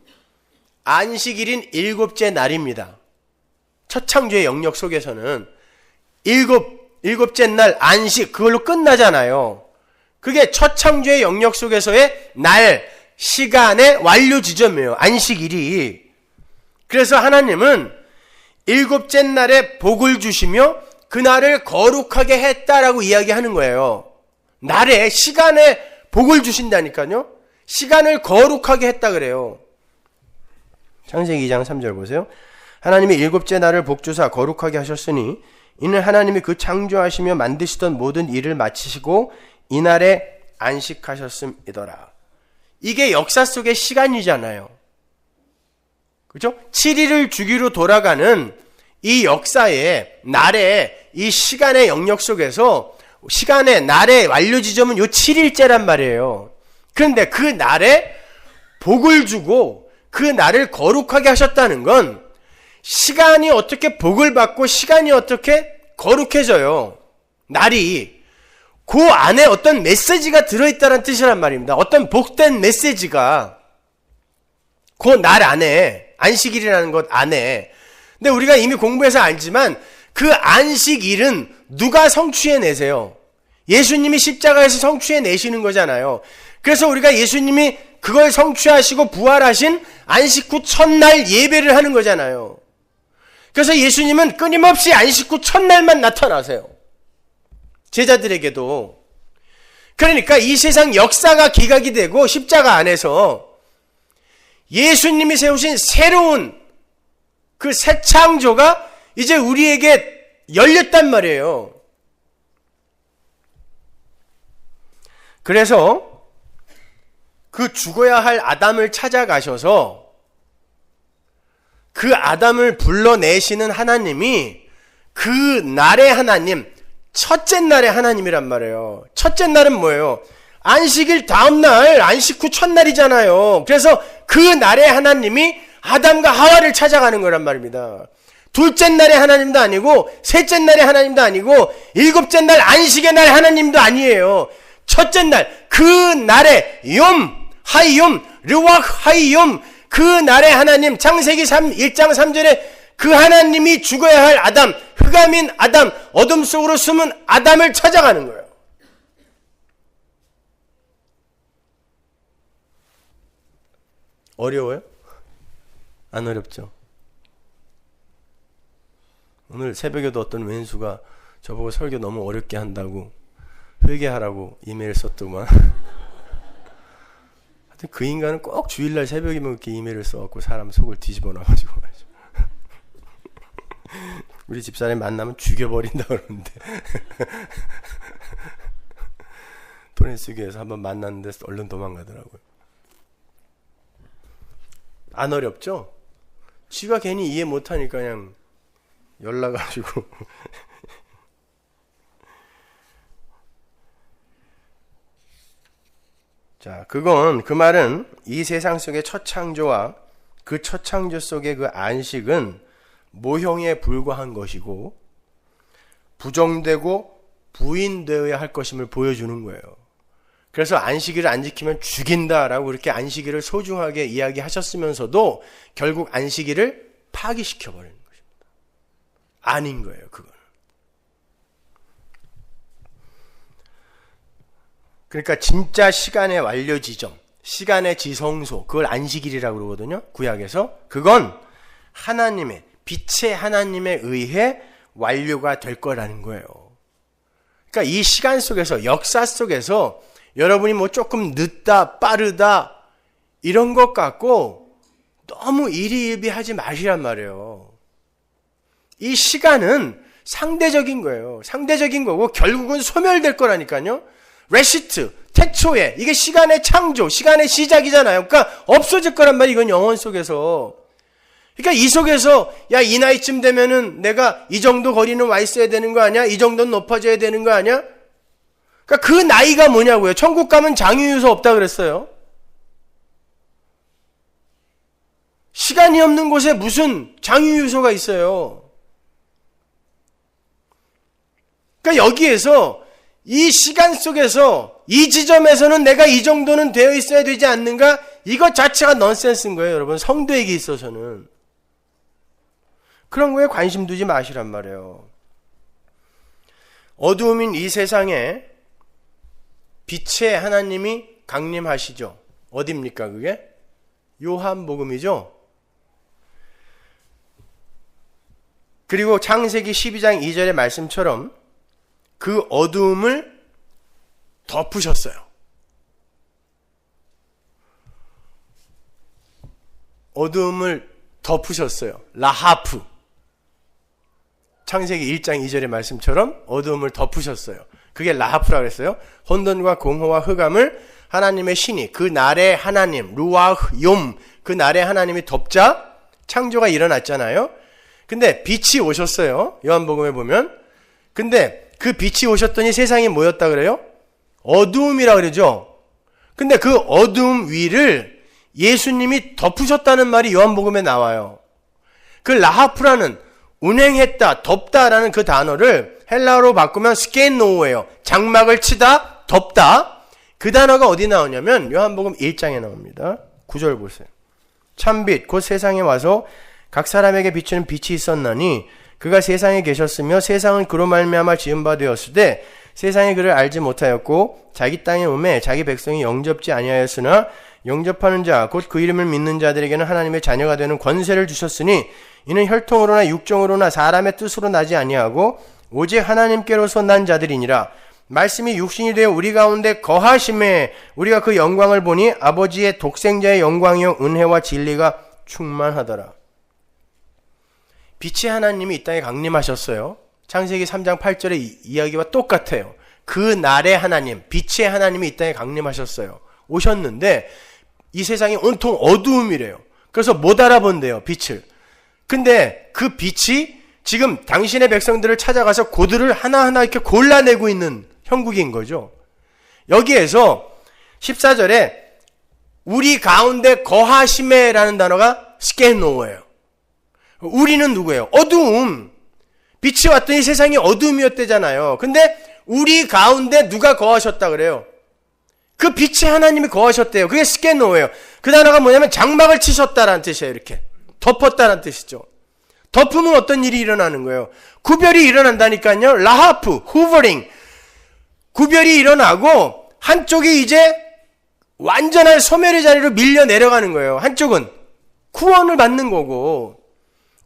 안식일인 일곱째 날입니다. 첫 창조의 영역 속에서는 일곱째 날 안식, 그걸로 끝나잖아요. 그게 첫 창조의 영역 속에서의 날, 시간의 완료 지점이에요. 안식일이. 그래서 하나님은 일곱째 날에 복을 주시며 그날을 거룩하게 했다라고 이야기하는 거예요. 날에, 시간에 복을 주신다니까요. 시간을 거룩하게 했다 그래요. 창세기 2장 3절 보세요. 하나님이 일곱째 날을 복주사 거룩하게 하셨으니 이는 하나님이 그 창조하시며 만드시던 모든 일을 마치시고 이날에 안식하셨음이더라. 이게 역사 속의 시간이잖아요. 그렇죠? 7일을 주기로 돌아가는 이 역사의 날의 이 시간의 영역 속에서 시간의 날의 완료 지점은 요 7일째란 말이에요. 그런데 그 날에 복을 주고 그 날을 거룩하게 하셨다는 건 시간이 어떻게 복을 받고 시간이 어떻게 거룩해져요. 날이. 그 안에 어떤 메시지가 들어있다는 뜻이란 말입니다. 어떤 복된 메시지가 그 날 안에, 안식일이라는 것 안에. 근데 우리가 이미 공부해서 알지만 그 안식일은 누가 성취해내세요? 예수님이 십자가에서 성취해내시는 거잖아요. 그래서 우리가 예수님이 그걸 성취하시고 부활하신 안식 후 첫날 예배를 하는 거잖아요. 그래서 예수님은 끊임없이 안식 후 첫날만 나타나세요. 제자들에게도. 그러니까 이 세상 역사가 기각이 되고 십자가 안에서 예수님이 세우신 새로운 그 새 창조가 이제 우리에게 열렸단 말이에요. 그래서 그 죽어야 할 아담을 찾아가셔서 그 아담을 불러내시는 하나님이 그 날의 하나님, 첫째 날의 하나님이란 말이에요. 첫째 날은 뭐예요? 안식일 다음 날, 안식 후 첫날이잖아요. 그래서 그 날의 하나님이 아담과 하와를 찾아가는 거란 말입니다. 둘째 날의 하나님도 아니고 셋째 날의 하나님도 아니고 일곱째 날 안식의 날 하나님도 아니에요. 첫째 날, 그 날의 욤, 하이욤, 르왁 하이욤, 그 날의 하나님, 창세기 1장 3절에 그 하나님이 죽어야 할 아담, 흑암인 아담, 어둠 속으로 숨은 아담을 찾아가는 거예요. 어려워요? 안 어렵죠? 오늘 새벽에도 어떤 왼수가 저보고 설교 너무 어렵게 한다고 회개하라고 이메일 썼더만. 하여튼 그 인간은 꼭 주일날 새벽이면 이렇게 이메일을 써갖고 사람 속을 뒤집어 놔가지고 말이죠. 우리 집사람이 만나면 죽여버린다 그러는데 토네스교에서 한번 만났는데 얼른 도망가더라고요. 안 어렵죠? 지가 괜히 이해 못하니까 그냥 연락가지고 자, 그 말은 이 세상 속의 첫 창조와 그 첫 창조 속의 그 안식은 모형에 불과한 것이고 부정되고 부인되어야 할 것임을 보여주는 거예요. 그래서 안식일을 안 지키면 죽인다라고 그렇게 안식일을 소중하게 이야기하셨으면서도 결국 안식일을 파기시켜버리는 것입니다. 아닌 거예요, 그거는. 그러니까 진짜 시간의 완료 지점, 시간의 지성소, 그걸 안식일이라고 그러거든요, 구약에서. 그건 하나님의, 빛의 하나님에 의해 완료가 될 거라는 거예요. 그러니까 이 시간 속에서, 역사 속에서 여러분이 뭐 조금 늦다, 빠르다 이런 것 같고 너무 일희일비하지 마시란 말이에요. 이 시간은 상대적인 거예요. 상대적인 거고 결국은 소멸될 거라니까요. 레시트, 태초에 이게 시간의 창조, 시간의 시작이잖아요. 그러니까 없어질 거란 말이에요. 이건 영혼 속에서. 그러니까 이 속에서 야, 이 나이쯤 되면은 내가 이 정도 거리는 와 있어야 되는 거 아니야? 이 정도는 높아져야 되는 거 아니야? 그러니까 그 나이가 뭐냐고요. 천국 가면 장유유서 없다 그랬어요. 시간이 없는 곳에 무슨 장유유서가 있어요. 그러니까 여기에서 이 시간 속에서 이 지점에서는 내가 이 정도는 되어 있어야 되지 않는가? 이것 자체가 넌센스인 거예요, 여러분. 성도에게 있어서는. 그런 거에 관심 두지 마시란 말이에요. 어두움인 이 세상에 빛의 하나님이 강림하시죠. 어디입니까 그게? 요한복음이죠. 그리고 창세기 12장 2절의 말씀처럼 그 어두움을 덮으셨어요. 어두움을 덮으셨어요. 라하프. 창세기 1장 2절의 말씀처럼 어두움을 덮으셨어요. 그게 라하프라고 했어요. 혼돈과 공허와 흑암을 하나님의 신이, 그 날의 하나님, 루아흐 욤, 그 날의 하나님이 덮자 창조가 일어났잖아요. 근데 빛이 오셨어요. 요한복음에 보면. 근데 그 빛이 오셨더니 세상이 뭐였다 그래요? 어두움이라 그러죠. 근데 그 어두움 위를 예수님이 덮으셨다는 말이 요한복음에 나와요. 그 라하프라는 운행했다, 덮다라는 그 단어를 헬라어로 바꾸면 스케노예요. 장막을 치다, 덮다. 그 단어가 어디 나오냐면 요한복음 1장에 나옵니다. 9절 보세요. 참빛 곧 세상에 와서 각 사람에게 비추는 빛이 있었나니 그가 세상에 계셨으며 세상은 그로 말미암아 지은 바 되었으되 세상이 그를 알지 못하였고 자기 땅에 오매 자기 백성이 영접지 아니하였으나 영접하는 자 곧 그 이름을 믿는 자들에게는 하나님의 자녀가 되는 권세를 주셨으니 이는 혈통으로나 육정으로나 사람의 뜻으로 나지 아니하고 오직 하나님께로서 난 자들이니라. 말씀이 육신이 되어 우리 가운데 거하심에 우리가 그 영광을 보니 아버지의 독생자의 영광이요 은혜와 진리가 충만하더라. 빛의 하나님이 이 땅에 강림하셨어요. 창세기 3장 8절의 이야기와 똑같아요. 그 날의 하나님, 빛의 하나님이 이 땅에 강림하셨어요. 오셨는데 이 세상이 온통 어두움이래요. 그래서 못 알아본대요, 빛을. 근데 그 빛이 지금 당신의 백성들을 찾아가서 그들을 하나하나 이렇게 골라내고 있는 형국인 거죠. 여기에서 14절에 우리 가운데 거하심에라는 단어가 스케노예요. 우리는 누구예요? 어두움. 빛이 왔더니 세상이 어두움이었대잖아요. 근데 우리 가운데 누가 거하셨다 그래요? 그 빛의 하나님이 거하셨대요. 그게 스케노예요. 그 단어가 뭐냐면 장막을 치셨다라는 뜻이에요. 이렇게 덮었다라는 뜻이죠. 덮으면 어떤 일이 일어나는 거예요? 구별이 일어난다니까요. 라하프, 후버링. 구별이 일어나고 한쪽이 이제 완전한 소멸의 자리로 밀려 내려가는 거예요. 한쪽은 구원을 받는 거고.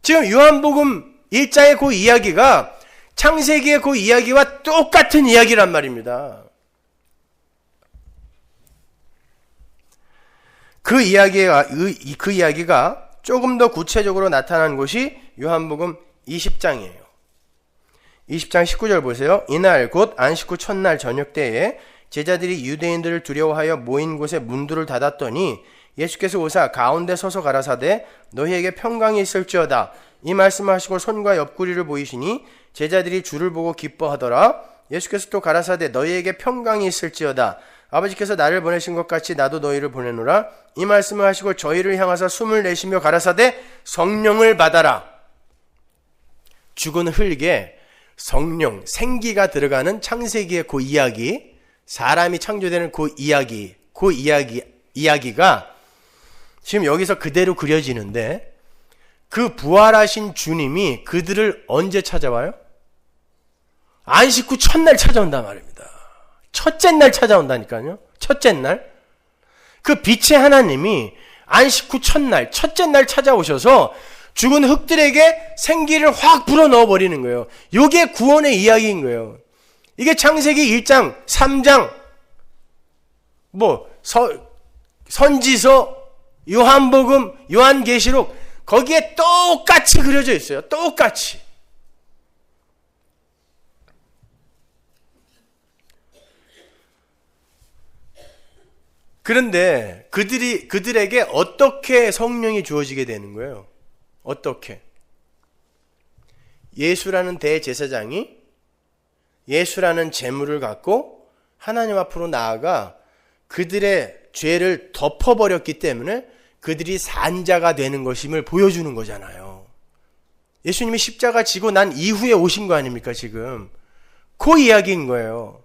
지금 요한복음 1장의 그 이야기가 창세기의 그 이야기와 똑같은 이야기란 말입니다. 그 이야기가 조금 더 구체적으로 나타난 곳이 요한복음 20장이에요. 20장 19절 보세요. 이날 곧 안식 후 첫날 저녁 때에 제자들이 유대인들을 두려워하여 모인 곳에 문들을 닫았더니 예수께서 오사 가운데 서서 가라사대 너희에게 평강이 있을지어다. 이 말씀을 하시고 손과 옆구리를 보이시니 제자들이 주를 보고 기뻐하더라. 예수께서 또 가라사대 너희에게 평강이 있을지어다. 아버지께서 나를 보내신 것 같이 나도 너희를 보내노라. 이 말씀을 하시고 저희를 향하사 숨을 내쉬며 가라사대 성령을 받아라. 죽은 흙에 성령, 생기가 들어가는 창세기의 그 이야기, 사람이 창조되는 그 이야기가 지금 여기서 그대로 그려지는데 그 부활하신 주님이 그들을 언제 찾아와요? 안식 후 첫날 찾아온단 말입니다. 첫째 날 찾아온다니까요. 첫째 날. 그 빛의 하나님이 안식 후 첫날, 첫째 날 찾아오셔서 죽은 흙들에게 생기를 확 불어넣어 버리는 거예요. 이게 구원의 이야기인 거예요. 이게 창세기 1장, 3장, 선지서, 요한복음, 요한계시록 거기에 똑같이 그려져 있어요. 똑같이. 그런데 그들에게 어떻게 성령이 주어지게 되는 거예요? 어떻게? 예수라는 대제사장이 예수라는 제물을 갖고 하나님 앞으로 나아가 그들의 죄를 덮어버렸기 때문에 그들이 산자가 되는 것임을 보여주는 거잖아요. 예수님이 십자가 지고 난 이후에 오신 거 아닙니까 지금? 그 이야기인 거예요.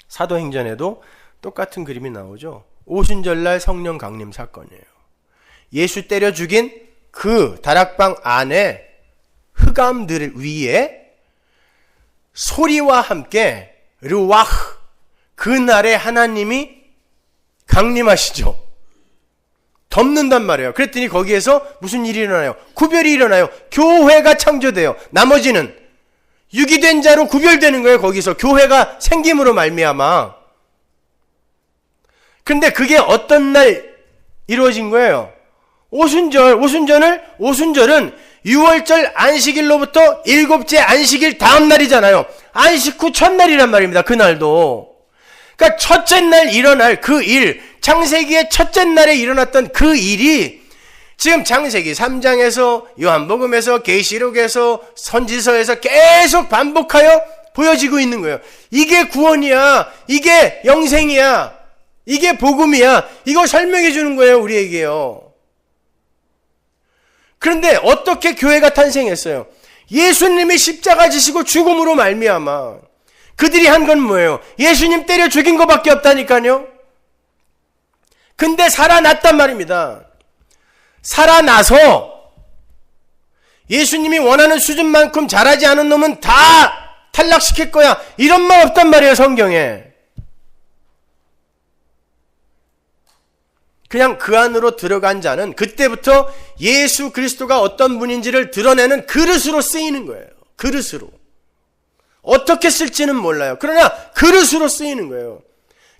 사도행전에도 똑같은 그림이 나오죠. 오순절날 성령 강림 사건이에요. 예수 때려 죽인 그 다락방 안에 흑암들 위에 소리와 함께 르와흐, 그날에 하나님이 강림하시죠. 덮는단 말이에요. 그랬더니 거기에서 무슨 일이 일어나요? 구별이 일어나요. 교회가 창조돼요. 나머지는 유기된 자로 구별되는 거예요. 거기서 교회가 생김으로 말미암아. 근데 그게 어떤 날 이루어진 거예요? 오순절은 6월절 안식일로부터 7째 안식일 다음 날이잖아요. 안식 후 첫날이란 말입니다. 그날도. 그러니까 첫째 날 일어날 그 일, 창세기의 첫째 날에 일어났던 그 일이 지금 창세기 3장에서 요한복음에서 계시록에서 선지서에서 계속 반복하여 보여지고 있는 거예요. 이게 구원이야. 이게 영생이야. 이게 복음이야. 이거 설명해 주는 거예요. 우리에게요. 그런데 어떻게 교회가 탄생했어요? 예수님이 십자가 지시고 죽음으로 말미암아. 그들이 한 건 뭐예요? 예수님 때려 죽인 것밖에 없다니까요. 근데 살아났단 말입니다. 살아나서 예수님이 원하는 수준만큼 잘하지 않은 놈은 다 탈락시킬 거야. 이런 말 없단 말이에요, 성경에. 그냥 그 안으로 들어간 자는 그때부터 예수 그리스도가 어떤 분인지를 드러내는 그릇으로 쓰이는 거예요. 그릇으로. 어떻게 쓸지는 몰라요. 그러나 그릇으로 쓰이는 거예요.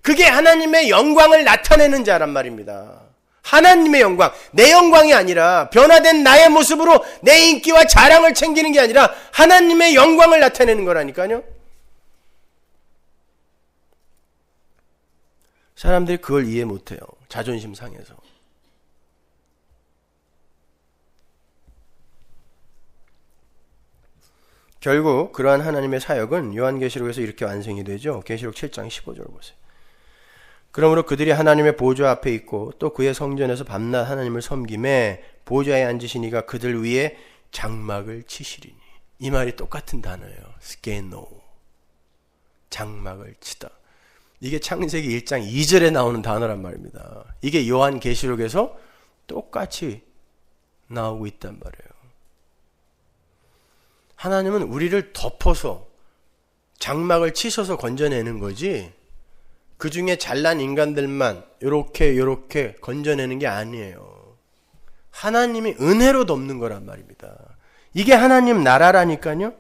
그게 하나님의 영광을 나타내는 자란 말입니다. 하나님의 영광, 내 영광이 아니라 변화된 나의 모습으로 내 인기와 자랑을 챙기는 게 아니라 하나님의 영광을 나타내는 거라니까요. 사람들이 그걸 이해 못해요. 자존심 상해서. 결국 그러한 하나님의 사역은 요한계시록에서 이렇게 완성이 되죠. 계시록 7장 15절 보세요. 그러므로 그들이 하나님의 보좌 앞에 있고 또 그의 성전에서 밤낮 하나님을 섬김에 보좌에 앉으신 이가 그들 위에 장막을 치시리니. 이 말이 똑같은 단어예요. 스케노. 장막을 치다. 이게 창세기 1장 2절에 나오는 단어란 말입니다. 이게 요한계시록에서 똑같이 나오고 있단 말이에요. 하나님은 우리를 덮어서 장막을 치셔서 건져내는 거지, 그 중에 잘난 인간들만 요렇게 건져내는 게 아니에요. 하나님이 은혜로 덮는 거란 말입니다. 이게 하나님 나라라니까요.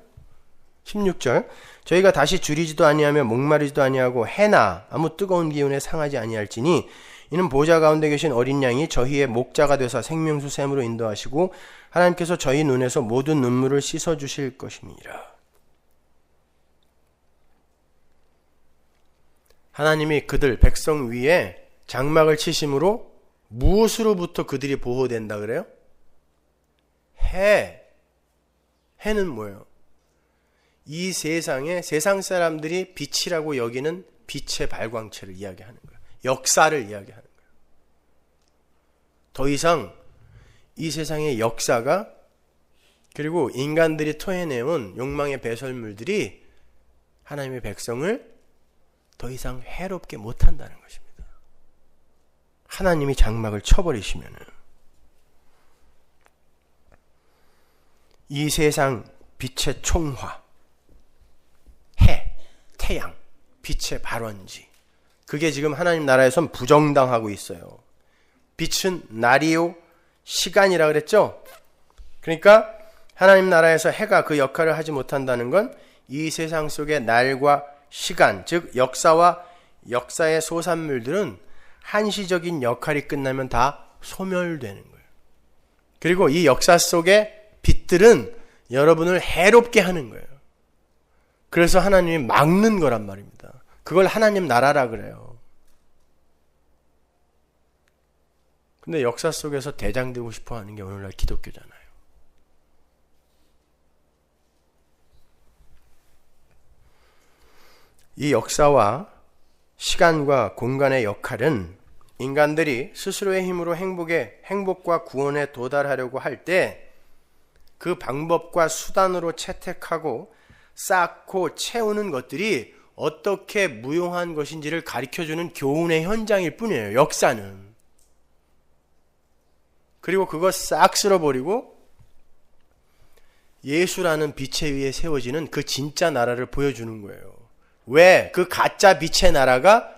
16절 저희가 다시 줄이지도 아니하며 목마르지도 아니하고 해나 아무 뜨거운 기운에 상하지 아니할지니 이는 보좌 가운데 계신 어린 양이 저희의 목자가 되사 생명수 샘으로 인도하시고 하나님께서 저희 눈에서 모든 눈물을 씻어 주실 것임이라. 하나님이 그들 백성 위에 장막을 치심으로 무엇으로부터 그들이 보호된다 그래요? 해는 뭐예요? 이 세상에 세상 사람들이 빛이라고 여기는 빛의 발광체를 이야기하는 거예요. 역사를 이야기하는 거예요. 더 이상 이 세상의 역사가, 그리고 인간들이 토해내온 욕망의 배설물들이 하나님의 백성을 더 이상 해롭게 못한다는 것입니다. 하나님이 장막을 쳐버리시면 이 세상 빛의 총화, 태양, 빛의 발원지, 그게 지금 하나님 나라에선 부정당하고 있어요. 빛은 날이요 시간이라 그랬죠. 그러니까 하나님 나라에서 해가 그 역할을 하지 못한다는 건 이 세상 속의 날과 시간, 즉 역사와 역사의 소산물들은 한시적인 역할이 끝나면 다 소멸되는 거예요. 그리고 이 역사 속의 빛들은 여러분을 해롭게 하는 거예요. 그래서 하나님이 막는 거란 말입니다. 그걸 하나님 나라라 그래요. 근데 역사 속에서 대장 되고 싶어 하는 게 오늘날 기독교잖아요. 이 역사와 시간과 공간의 역할은 인간들이 스스로의 힘으로 행복과 구원에 도달하려고 할 때 그 방법과 수단으로 채택하고 쌓고 채우는 것들이 어떻게 무용한 것인지를 가르쳐주는 교훈의 현장일 뿐이에요. 역사는. 그리고 그거 싹 쓸어버리고 예수라는 빛에 위에 세워지는 그 진짜 나라를 보여주는 거예요. 왜? 그 가짜 빛의 나라가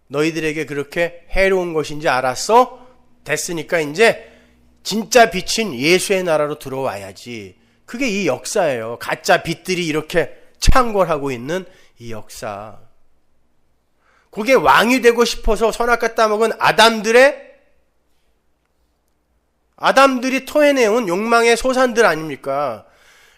너희들에게 그렇게 해로운 것인지 알았어? 됐으니까 이제 진짜 빛인 예수의 나라로 들어와야지. 그게 이 역사예요. 가짜 빛들이 이렇게 창궐하고 있는 이 역사. 그게 왕이 되고 싶어서 선악과 따먹은 아담들이 토해내온 욕망의 소산들 아닙니까?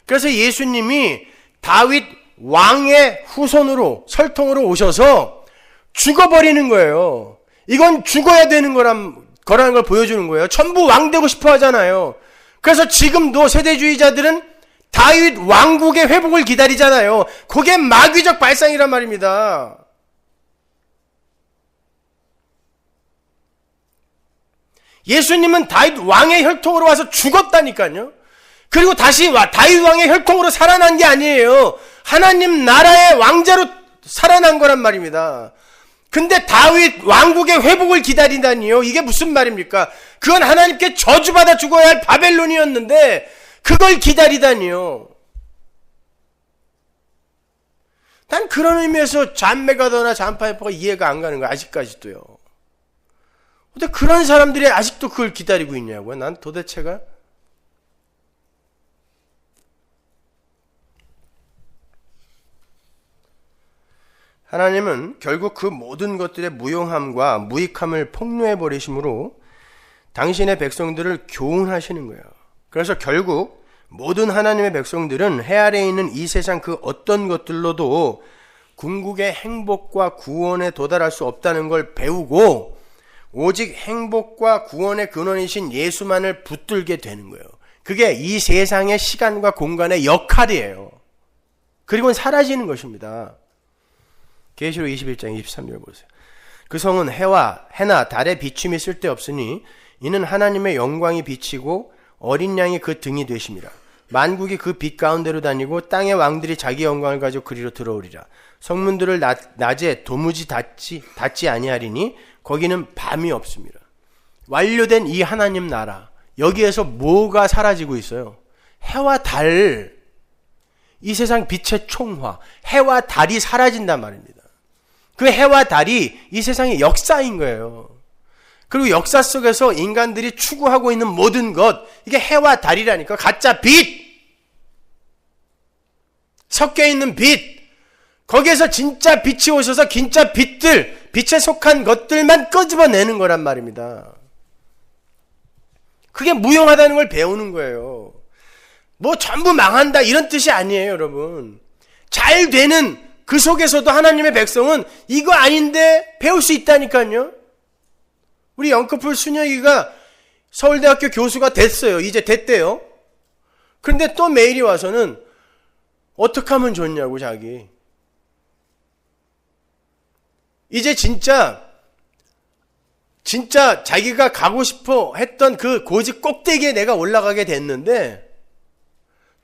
그래서 예수님이 다윗 왕의 후손으로 설통으로 오셔서 죽어버리는 거예요. 이건 죽어야 되는 거라는 걸 보여주는 거예요. 전부 왕 되고 싶어 하잖아요. 그래서 지금도 세대주의자들은 다윗 왕국의 회복을 기다리잖아요. 그게 마귀적 발상이란 말입니다. 예수님은 다윗 왕의 혈통으로 와서 죽었다니까요. 그리고 다시 다윗 왕의 혈통으로 살아난 게 아니에요. 하나님 나라의 왕자로 살아난 거란 말입니다. 근데 다윗 왕국의 회복을 기다린다니요. 이게 무슨 말입니까? 그건 하나님께 저주받아 죽어야 할 바벨론이었는데 그걸 기다리다니요. 난 그런 의미에서 잔 메가더나 잔 파이퍼가 이해가 안 가는 거야, 아직까지도요. 근데 그런 사람들이 아직도 그걸 기다리고 있냐고요. 난 도대체가. 하나님은 결국 그 모든 것들의 무용함과 무익함을 폭로해 버리심으로 당신의 백성들을 교훈하시는 거예요. 그래서 결국 모든 하나님의 백성들은 해 아래에 있는 이 세상 그 어떤 것들로도 궁극의 행복과 구원에 도달할 수 없다는 걸 배우고 오직 행복과 구원의 근원이신 예수만을 붙들게 되는 거예요. 그게 이 세상의 시간과 공간의 역할이에요. 그리고는 사라지는 것입니다. 계시록 21장 23절 보세요. 그 성은 해나 달의 비춤이 쓸데없으니 이는 하나님의 영광이 비치고 어린 양이 그 등이 되심이라. 만국이 그 빛 가운데로 다니고 땅의 왕들이 자기 영광을 가지고 그리로 들어오리라. 성문들을 낮에 도무지 닫지 아니하리니 거기는 밤이 없습니다. 완료된 이 하나님 나라, 여기에서 뭐가 사라지고 있어요? 해와 달, 이 세상 빛의 총화, 해와 달이 사라진단 말입니다. 그 해와 달이 이 세상의 역사인 거예요. 그리고 역사 속에서 인간들이 추구하고 있는 모든 것, 이게 해와 달이라니까. 가짜 빛, 섞여 있는 빛, 거기에서 진짜 빛이 오셔서 진짜 빛들, 빛에 속한 것들만 끄집어내는 거란 말입니다. 그게 무용하다는 걸 배우는 거예요. 뭐 전부 망한다 이런 뜻이 아니에요, 여러분. 잘 되는 그 속에서도 하나님의 백성은 이거 아닌데 배울 수 있다니까요. 우리 영커플 순혁이가 서울대학교 교수가 됐어요. 이제 됐대요. 그런데 또 메일이 와서는 어떻게 하면 좋냐고, 자기. 이제 진짜 자기가 가고 싶어 했던 그 고지 꼭대기에 내가 올라가게 됐는데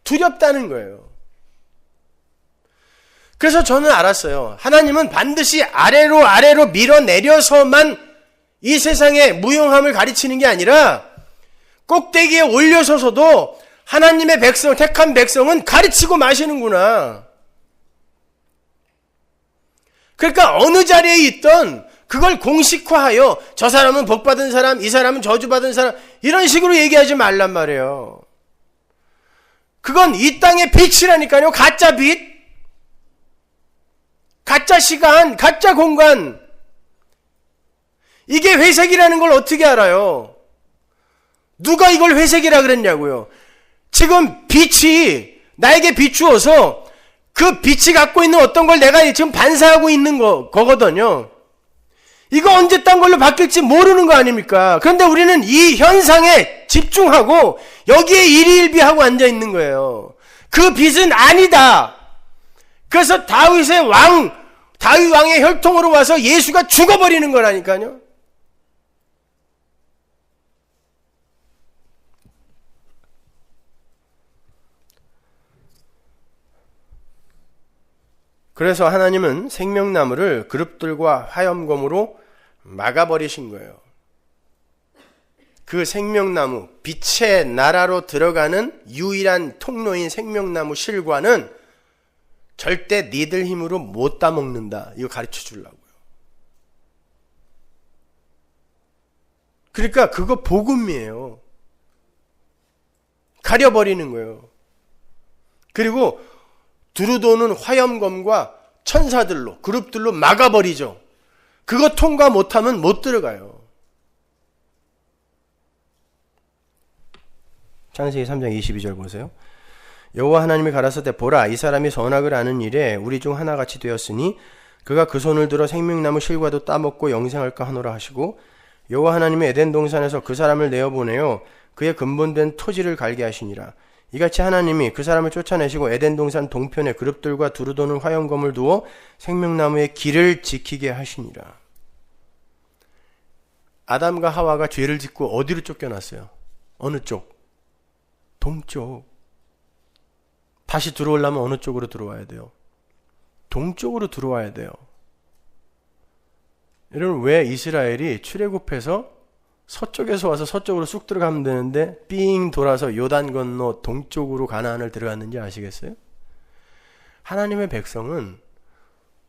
두렵다는 거예요. 그래서 저는 알았어요. 하나님은 반드시 아래로 밀어내려서만 이 세상의 무용함을 가르치는 게 아니라 꼭대기에 올려서서도 하나님의 백성, 택한 백성은 가르치고 마시는구나. 그러니까 어느 자리에 있던 그걸 공식화하여 저 사람은 복받은 사람, 이 사람은 저주받은 사람, 이런 식으로 얘기하지 말란 말이에요. 그건 이 땅의 빛이라니까요. 가짜 빛, 가짜 시간, 가짜 공간. 이게 회색이라는 걸 어떻게 알아요? 누가 이걸 회색이라 그랬냐고요. 지금 빛이 나에게 비추어서 그 빛이 갖고 있는 어떤 걸 내가 지금 반사하고 있는 거거든요. 이거 언제 딴 걸로 바뀔지 모르는 거 아닙니까? 그런데 우리는 이 현상에 집중하고 여기에 일희일비하고 앉아 있는 거예요. 그 빛은 아니다. 그래서 다윗 왕의 혈통으로 와서 예수가 죽어버리는 거라니까요. 그래서 하나님은 생명나무를 그룹들과 화염검으로 막아버리신 거예요. 그 생명나무, 빛의 나라로 들어가는 유일한 통로인 생명나무 실과는 절대 니들 힘으로 못 따먹는다. 이거 가르쳐 주려고요. 그러니까 그거 복음이에요. 가려버리는 거예요. 그리고 두루도는 화염검과 천사들로, 그룹들로 막아버리죠. 그거 통과 못하면 못 들어가요. 창세기 3장 22절 보세요. 여호와 하나님이 가라사대 보라, 이 사람이 선악을 아는 일에 우리 중 하나같이 되었으니 그가 그 손을 들어 생명나무 실과도 따먹고 영생할까 하노라 하시고, 여호와 하나님이 에덴 동산에서 그 사람을 내어보내어 그의 근본된 토지를 갈게 하시니라. 이같이 하나님이 그 사람을 쫓아내시고 에덴 동산 동편에 그룹들과 두루도는 화염검을 두어 생명나무의 길을 지키게 하시니라. 아담과 하와가 죄를 짓고 어디로 쫓겨났어요? 어느 쪽? 동쪽. 다시 들어오려면 어느 쪽으로 들어와야 돼요? 동쪽으로 들어와야 돼요. 여러분, 왜 이스라엘이 출애굽해서 서쪽에서 와서 서쪽으로 쑥 들어가면 되는데 삥 돌아서 요단 건너 동쪽으로 가나안을 들어갔는지 아시겠어요? 하나님의 백성은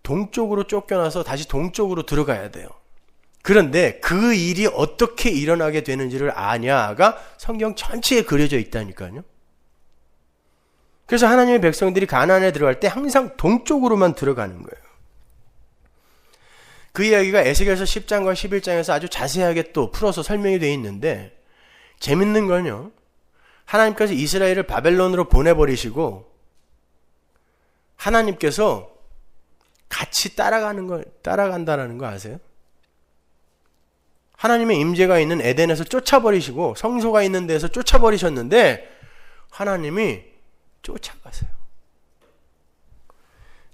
동쪽으로 쫓겨나서 다시 동쪽으로 들어가야 돼요. 그런데 그 일이 어떻게 일어나게 되는지를 아냐가 성경 전체에 그려져 있다니까요. 그래서 하나님의 백성들이 가나안에 들어갈 때 항상 동쪽으로만 들어가는 거예요. 그 이야기가 에스겔서 10장과 11장에서 아주 자세하게 또 풀어서 설명이 되어 있는데, 재밌는 건요, 하나님께서 이스라엘을 바벨론으로 보내버리시고 하나님께서 같이 따라간다라는 거 아세요? 하나님의 임재가 있는 에덴에서 쫓아버리시고 성소가 있는 데에서 쫓아버리셨는데 하나님이 쫓아가세요.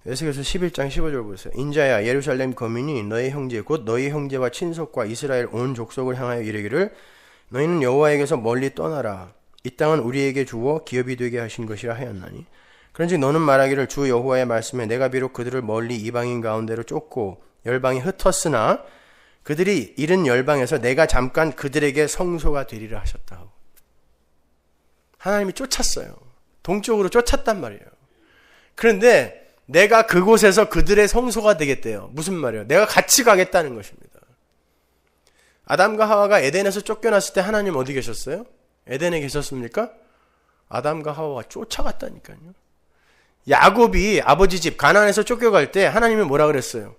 에스겔서 11장 15절 보세요. 인자야, 예루살렘 거민이 너희 형제 곧 너희 형제와 친속과 이스라엘 온 족속을 향하여 이르기를 너희는 여호와에게서 멀리 떠나라. 이 땅은 우리에게 주어 기업이 되게 하신 것이라 하였나니 그런즉 너는 말하기를 주 여호와의 말씀에 내가 비록 그들을 멀리 이방인 가운데로 쫓고 열방에 흩었으나 그들이 잃은 열방에서 내가 잠깐 그들에게 성소가 되리라 하셨다. 하나님이 쫓았어요. 동쪽으로 쫓았단 말이에요. 그런데 내가 그곳에서 그들의 성소가 되겠대요. 무슨 말이에요? 내가 같이 가겠다는 것입니다. 아담과 하와가 에덴에서 쫓겨났을 때 하나님 어디 계셨어요? 에덴에 계셨습니까? 아담과 하와가 쫓아갔다니까요. 야곱이 아버지 집 가나안에서 쫓겨갈 때 하나님이 뭐라 그랬어요?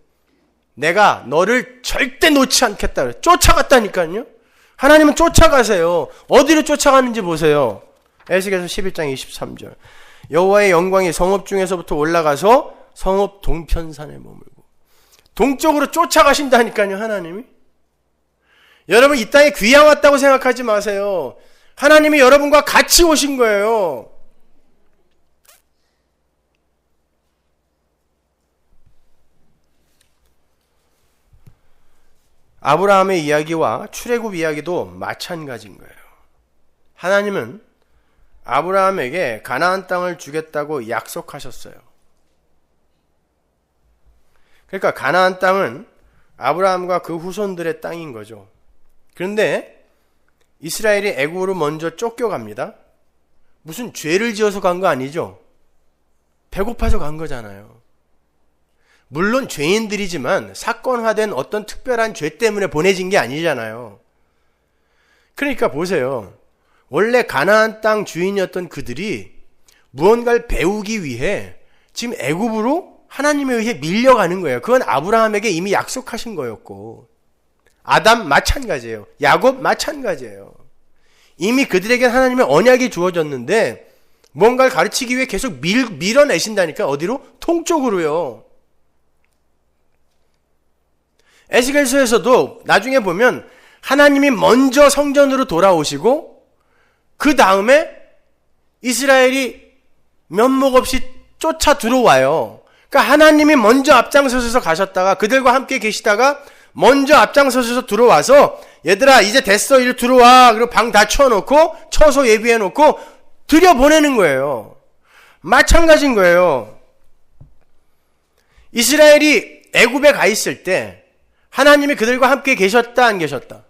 내가 너를 절대 놓지 않겠다 그랬어요. 쫓아갔다니까요. 하나님은 쫓아가세요. 어디로 쫓아가는지 보세요. 에스겔서 11장 23절. 여호와의 영광이 성읍 중에서부터 올라가서 성읍 동편산에 머물고. 동쪽으로 쫓아가신다니까요, 하나님이. 여러분, 이 땅에 귀양 왔다고 생각하지 마세요. 하나님이 여러분과 같이 오신 거예요. 아브라함의 이야기와 출애굽 이야기도 마찬가지인 거예요. 하나님은 아브라함에게 가나안 땅을 주겠다고 약속하셨어요. 그러니까 가나안 땅은 아브라함과 그 후손들의 땅인 거죠. 그런데 이스라엘이 애굽으로 먼저 쫓겨갑니다. 무슨 죄를 지어서 간 거 아니죠? 배고파서 간 거잖아요. 물론 죄인들이지만 사건화된 어떤 특별한 죄 때문에 보내진 게 아니잖아요. 그러니까 보세요. 원래 가나안 땅 주인이었던 그들이 무언가를 배우기 위해 지금 애굽으로 하나님에 의해 밀려가는 거예요. 그건 아브라함에게 이미 약속하신 거였고, 아담 마찬가지예요. 야곱 마찬가지예요. 이미 그들에게 하나님의 언약이 주어졌는데 뭔가를 가르치기 위해 계속 밀어내신다니까. 어디로? 동쪽으로요. 에스겔서에서도 나중에 보면 하나님이 먼저 성전으로 돌아오시고 그 다음에 이스라엘이 면목 없이 쫓아 들어와요. 그러니까 하나님이 먼저 앞장서서 가셨다가 그들과 함께 계시다가 먼저 앞장서서 들어와서 얘들아 이제 됐어, 이리 들어와. 그리고 방 다 쳐놓고 처소 예비해놓고 들여보내는 거예요. 마찬가지인 거예요. 이스라엘이 애굽에 가 있을 때 하나님이 그들과 함께 계셨다 안 계셨다?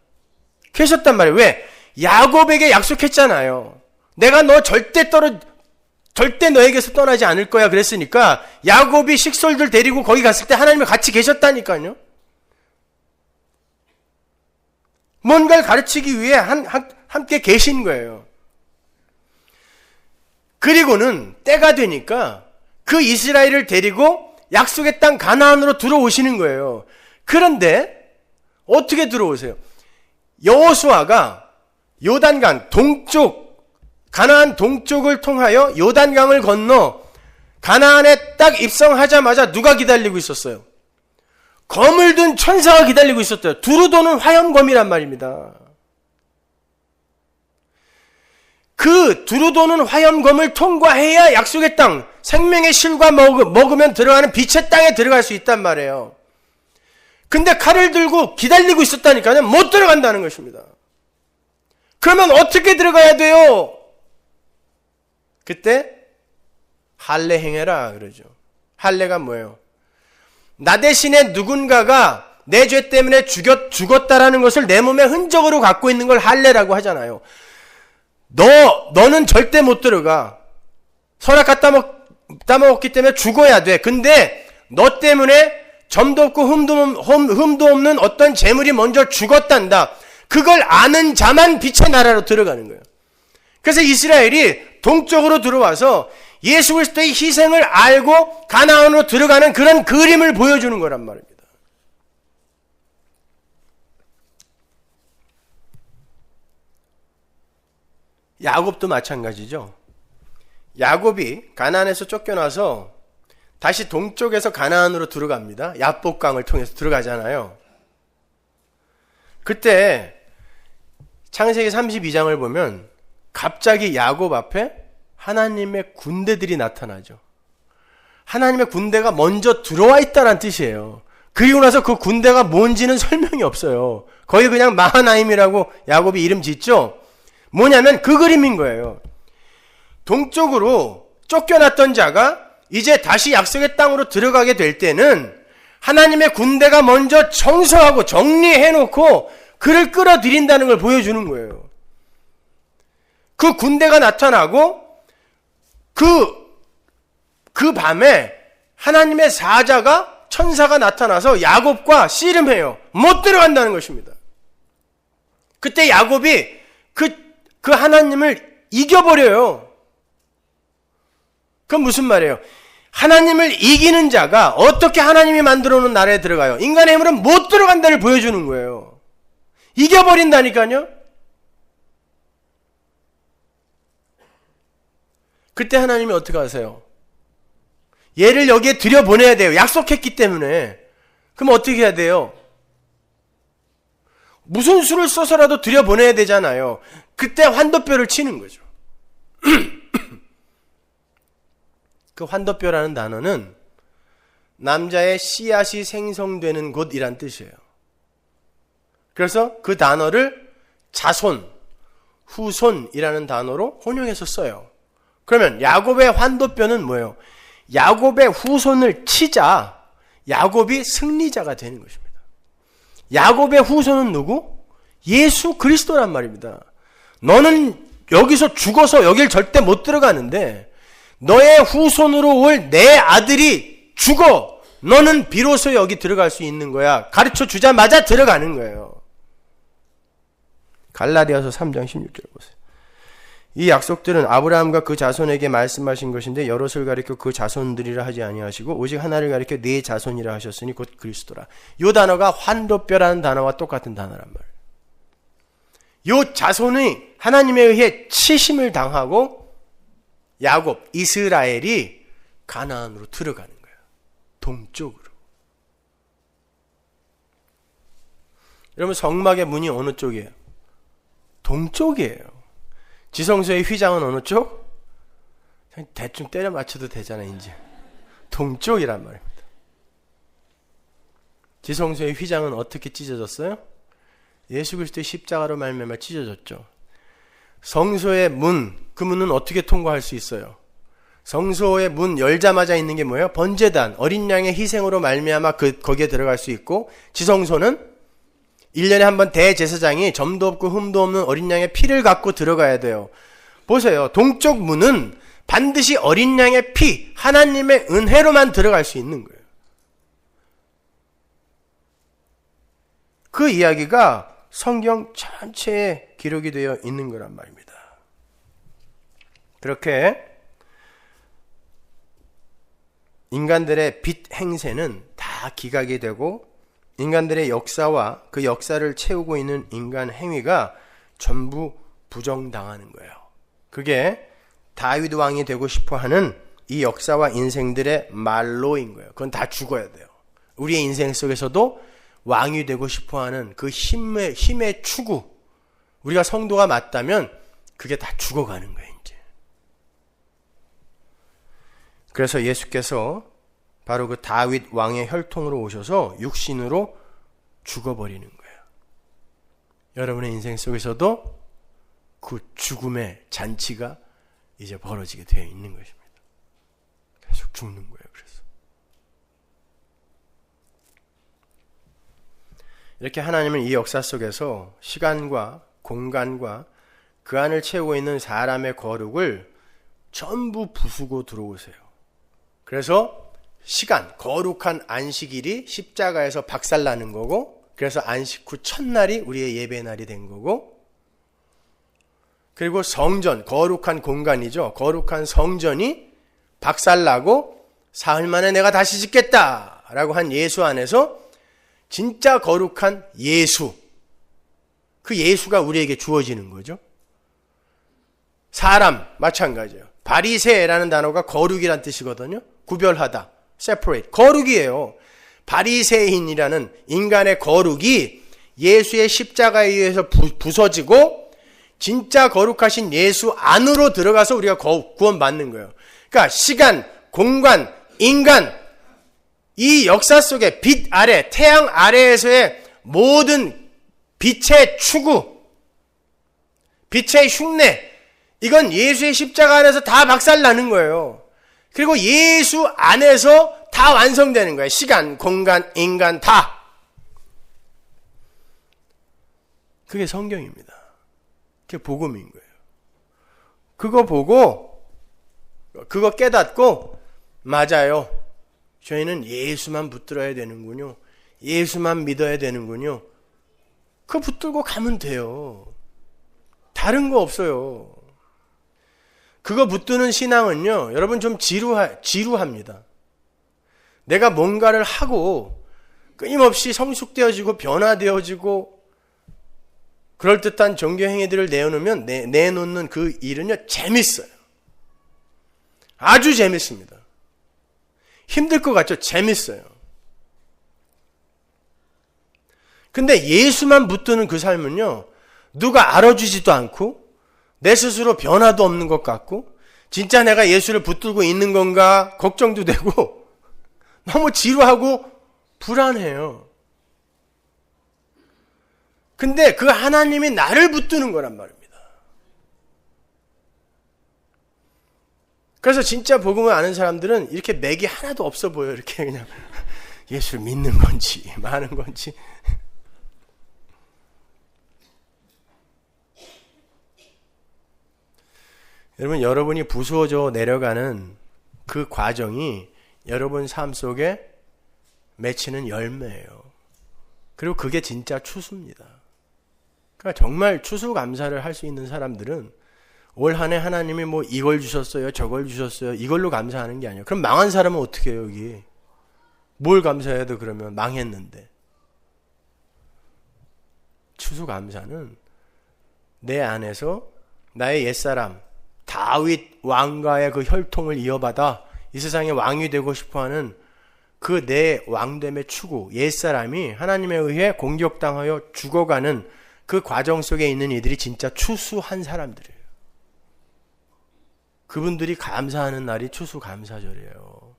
계셨단 말이에요. 왜? 야곱에게 약속했잖아요. 내가 너 절대 너에게서 떠나지 않을 거야 그랬으니까 야곱이 식솔들 데리고 거기 갔을 때 하나님이 같이 계셨다니까요. 뭔가를 가르치기 위해 함께 계신 거예요. 그리고는 때가 되니까 그 이스라엘을 데리고 약속의 땅 가나안으로 들어오시는 거예요. 그런데 어떻게 들어오세요? 여호수아가 요단강 동쪽, 가나안 동쪽을 통하여 요단강을 건너 가나안에 딱 입성하자마자 누가 기다리고 있었어요? 검을 든 천사가 기다리고 있었대요. 두루 도는 화염검이란 말입니다. 그 두루 도는 화염검을 통과해야 약속의 땅, 생명의 실과 먹으면 들어가는 빛의 땅에 들어갈 수 있단 말이에요. 근데 칼을 들고 기다리고 있었다니까요. 못 들어간다는 것입니다. 그러면 어떻게 들어가야 돼요? 그때 할례 행해라 그러죠. 할례가 뭐예요? 나 대신에 누군가가 내 죄 때문에 죽었다라는 것을 내 몸에 흔적으로 갖고 있는 걸 할례라고 하잖아요. 너는 절대 못 들어가. 선악 갖다 먹었기 때문에 죽어야 돼. 근데 너 때문에 점도 없고 흠도 없는 어떤 재물이 먼저 죽었단다. 그걸 아는 자만 빛의 나라로 들어가는 거예요. 그래서 이스라엘이 동쪽으로 들어와서 예수 그리스도의 희생을 알고 가나안으로 들어가는 그런 그림을 보여주는 거란 말입니다. 야곱도 마찬가지죠. 야곱이 가나안에서 쫓겨나서 다시 동쪽에서 가나안으로 들어갑니다. 야복강을 통해서 들어가잖아요. 그때 창세기 32장을 보면 갑자기 야곱 앞에 하나님의 군대들이 나타나죠. 하나님의 군대가 먼저 들어와 있다는 뜻이에요. 그리고 나서 그 군대가 뭔지는 설명이 없어요. 거의 그냥 마하나임이라고 야곱이 이름 짓죠. 뭐냐면 그 그림인 거예요. 동쪽으로 쫓겨났던 자가 이제 다시 약속의 땅으로 들어가게 될 때는 하나님의 군대가 먼저 청소하고 정리해놓고 그를 끌어들인다는 걸 보여주는 거예요. 그 군대가 나타나고 그 밤에 하나님의 사자가 천사가 나타나서 야곱과 씨름해요. 못 들어간다는 것입니다. 그때 야곱이 그 하나님을 이겨버려요. 그건 무슨 말이에요? 하나님을 이기는 자가 어떻게 하나님이 만들어 놓은 나라에 들어가요? 인간의 힘으로는 못 들어간다를 보여주는 거예요. 이겨버린다니까요. 그때 하나님이 어떻게 하세요? 얘를 여기에 들여보내야 돼요. 약속했기 때문에. 그럼 어떻게 해야 돼요? 무슨 수를 써서라도 들여보내야 되잖아요. 그때 환도뼈를 치는 거죠. 그 환도뼈라는 단어는 남자의 씨앗이 생성되는 곳이란 뜻이에요. 그래서 그 단어를 자손, 후손이라는 단어로 혼용해서 써요. 그러면 야곱의 환도뼈는 뭐예요? 야곱의 후손을 치자 야곱이 승리자가 되는 것입니다. 야곱의 후손은 누구? 예수 그리스도란 말입니다. 너는 여기서 죽어서 여길 절대 못 들어가는데 너의 후손으로 올 내 아들이 죽어. 너는 비로소 여기 들어갈 수 있는 거야. 가르쳐 주자마자 들어가는 거예요. 갈라디아서 3장 16절 보세요. 이 약속들은 아브라함과 그 자손에게 말씀하신 것인데 여럿을 가리켜 그 자손들이라 하지 아니하시고 오직 하나를 가리켜 네 자손이라 하셨으니 곧 그리스도라. 이 단어가 환도뼈라는 단어와 똑같은 단어란 말이에요. 이 자손이 하나님에 의해 치심을 당하고 야곱, 이스라엘이 가나안으로 들어가는 거예요. 동쪽으로. 여러분 성막의 문이 어느 쪽이에요? 동쪽이에요. 지성소의 휘장은 어느 쪽? 대충 때려 맞춰도 되잖아요. 이제 동쪽이란 말입니다. 지성소의 휘장은 어떻게 찢어졌어요? 예수 그리스도의 십자가로 말미암아 찢어졌죠. 성소의 문, 그 문은 어떻게 통과할 수 있어요? 성소의 문 열자마자 있는 게 뭐예요? 번제단, 어린 양의 희생으로 말미암아 거기에 들어갈 수 있고, 지성소는 1년에 한 번 대제사장이 점도 없고 흠도 없는 어린 양의 피를 갖고 들어가야 돼요. 보세요. 동쪽 문은 반드시 어린 양의 피, 하나님의 은혜로만 들어갈 수 있는 거예요. 그 이야기가 성경 전체에 기록이 되어 있는 거란 말입니다. 그렇게 인간들의 빚 행세는 다 기각이 되고 인간들의 역사와 그 역사를 채우고 있는 인간 행위가 전부 부정당하는 거예요. 그게 다윗 왕이 되고 싶어하는 이 역사와 인생들의 말로인 거예요. 그건 다 죽어야 돼요. 우리의 인생 속에서도 왕이 되고 싶어하는 그 힘의 추구, 우리가 성도가 맞다면 그게 다 죽어가는 거예요. 이제. 그래서 예수께서 바로 그 다윗 왕의 혈통으로 오셔서 육신으로 죽어버리는 거예요. 여러분의 인생 속에서도 그 죽음의 잔치가 이제 벌어지게 되어 있는 것입니다. 계속 죽는 거예요. 그래서 이렇게 하나님은 이 역사 속에서 시간과 공간과 그 안을 채우고 있는 사람의 거룩을 전부 부수고 들어오세요. 그래서 시간, 거룩한 안식일이 십자가에서 박살나는 거고, 그래서 안식 후 첫날이 우리의 예배날이 된 거고, 그리고 성전, 거룩한 공간이죠. 거룩한 성전이 박살나고 사흘 만에 내가 다시 짓겠다라고 한 예수 안에서 진짜 거룩한 예수, 그 예수가 우리에게 주어지는 거죠. 사람 마찬가지예요. 바리새라는 단어가 거룩이란 뜻이거든요. 구별하다, separate, 거룩이에요. 바리새인이라는 인간의 거룩이 예수의 십자가에 의해서 부서지고 진짜 거룩하신 예수 안으로 들어가서 우리가 구원받는 거예요. 그러니까 시간, 공간, 인간, 이 역사 속에 빛 아래, 태양 아래에서의 모든 빛의 추구, 빛의 흉내, 이건 예수의 십자가 안에서 다 박살나는 거예요. 그리고 예수 안에서 다 완성되는 거예요. 시간, 공간, 인간 다. 그게 성경입니다. 그게 복음인 거예요. 그거 보고, 그거 깨닫고, 맞아요. 저희는 예수만 붙들어야 되는군요. 예수만 믿어야 되는군요. 그거 붙들고 가면 돼요. 다른 거 없어요. 그거 붙드는 신앙은요, 여러분 좀 지루합니다. 내가 뭔가를 하고 끊임없이 성숙되어지고 변화되어지고 그럴듯한 종교 행위들을 내놓는 그 일은요, 재밌어요. 아주 재밌습니다. 힘들 것 같죠? 재밌어요. 근데 예수만 붙드는 그 삶은요, 누가 알아주지도 않고 내 스스로 변화도 없는 것 같고 진짜 내가 예수를 붙들고 있는 건가 걱정도 되고 너무 지루하고 불안해요. 근데 그 하나님이 나를 붙드는 거란 말입니다. 그래서 진짜 복음을 아는 사람들은 이렇게 맥이 하나도 없어 보여요. 이렇게 그냥 예수를 믿는 건지 마는 건지. 여러분, 여러분이 부수어져 내려가는 그 과정이 여러분 삶 속에 맺히는 열매예요. 그리고 그게 진짜 추수입니다. 그러니까 정말 추수감사를 할 수 있는 사람들은 올 한 해 하나님이 뭐 이걸 주셨어요, 저걸 주셨어요, 이걸로 감사하는 게 아니에요. 그럼 망한 사람은 어떻게 해요, 여기? 뭘 감사해야 돼, 그러면? 망했는데. 추수감사는 내 안에서 나의 옛사람, 다윗 왕가의 그 혈통을 이어받아 이 세상의 왕이 되고 싶어하는 그 내 왕됨의 추구, 옛사람이 하나님에 의해 공격당하여 죽어가는 그 과정 속에 있는 이들이 진짜 추수한 사람들이에요. 그분들이 감사하는 날이 추수감사절이에요.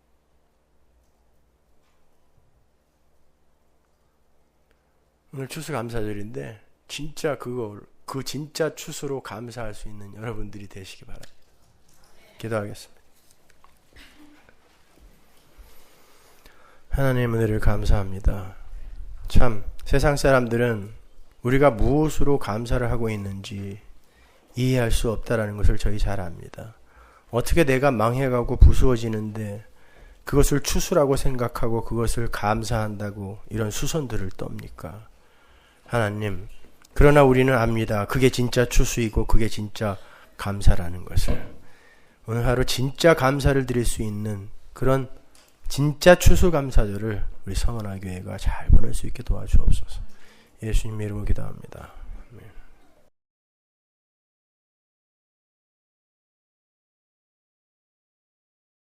오늘 추수감사절인데 진짜 그 진짜 추수로 감사할 수 있는 여러분들이 되시기 바랍니다. 기도하겠습니다. 하나님의 은혜를 감사합니다. 참 세상 사람들은 우리가 무엇으로 감사를 하고 있는지 이해할 수 없다라는 것을 저희 잘 압니다. 어떻게 내가 망해가고 부수어지는데 그것을 추수라고 생각하고 그것을 감사한다고 이런 수선들을 떱니까? 하나님, 그러나 우리는 압니다. 그게 진짜 추수이고 그게 진짜 감사라는 것을. 오늘 하루 진짜 감사를 드릴 수 있는 그런 진짜 추수감사절을 우리 성원아 교회가 잘 보낼 수 있게 도와주옵소서. 예수님 이름으로 기도합니다.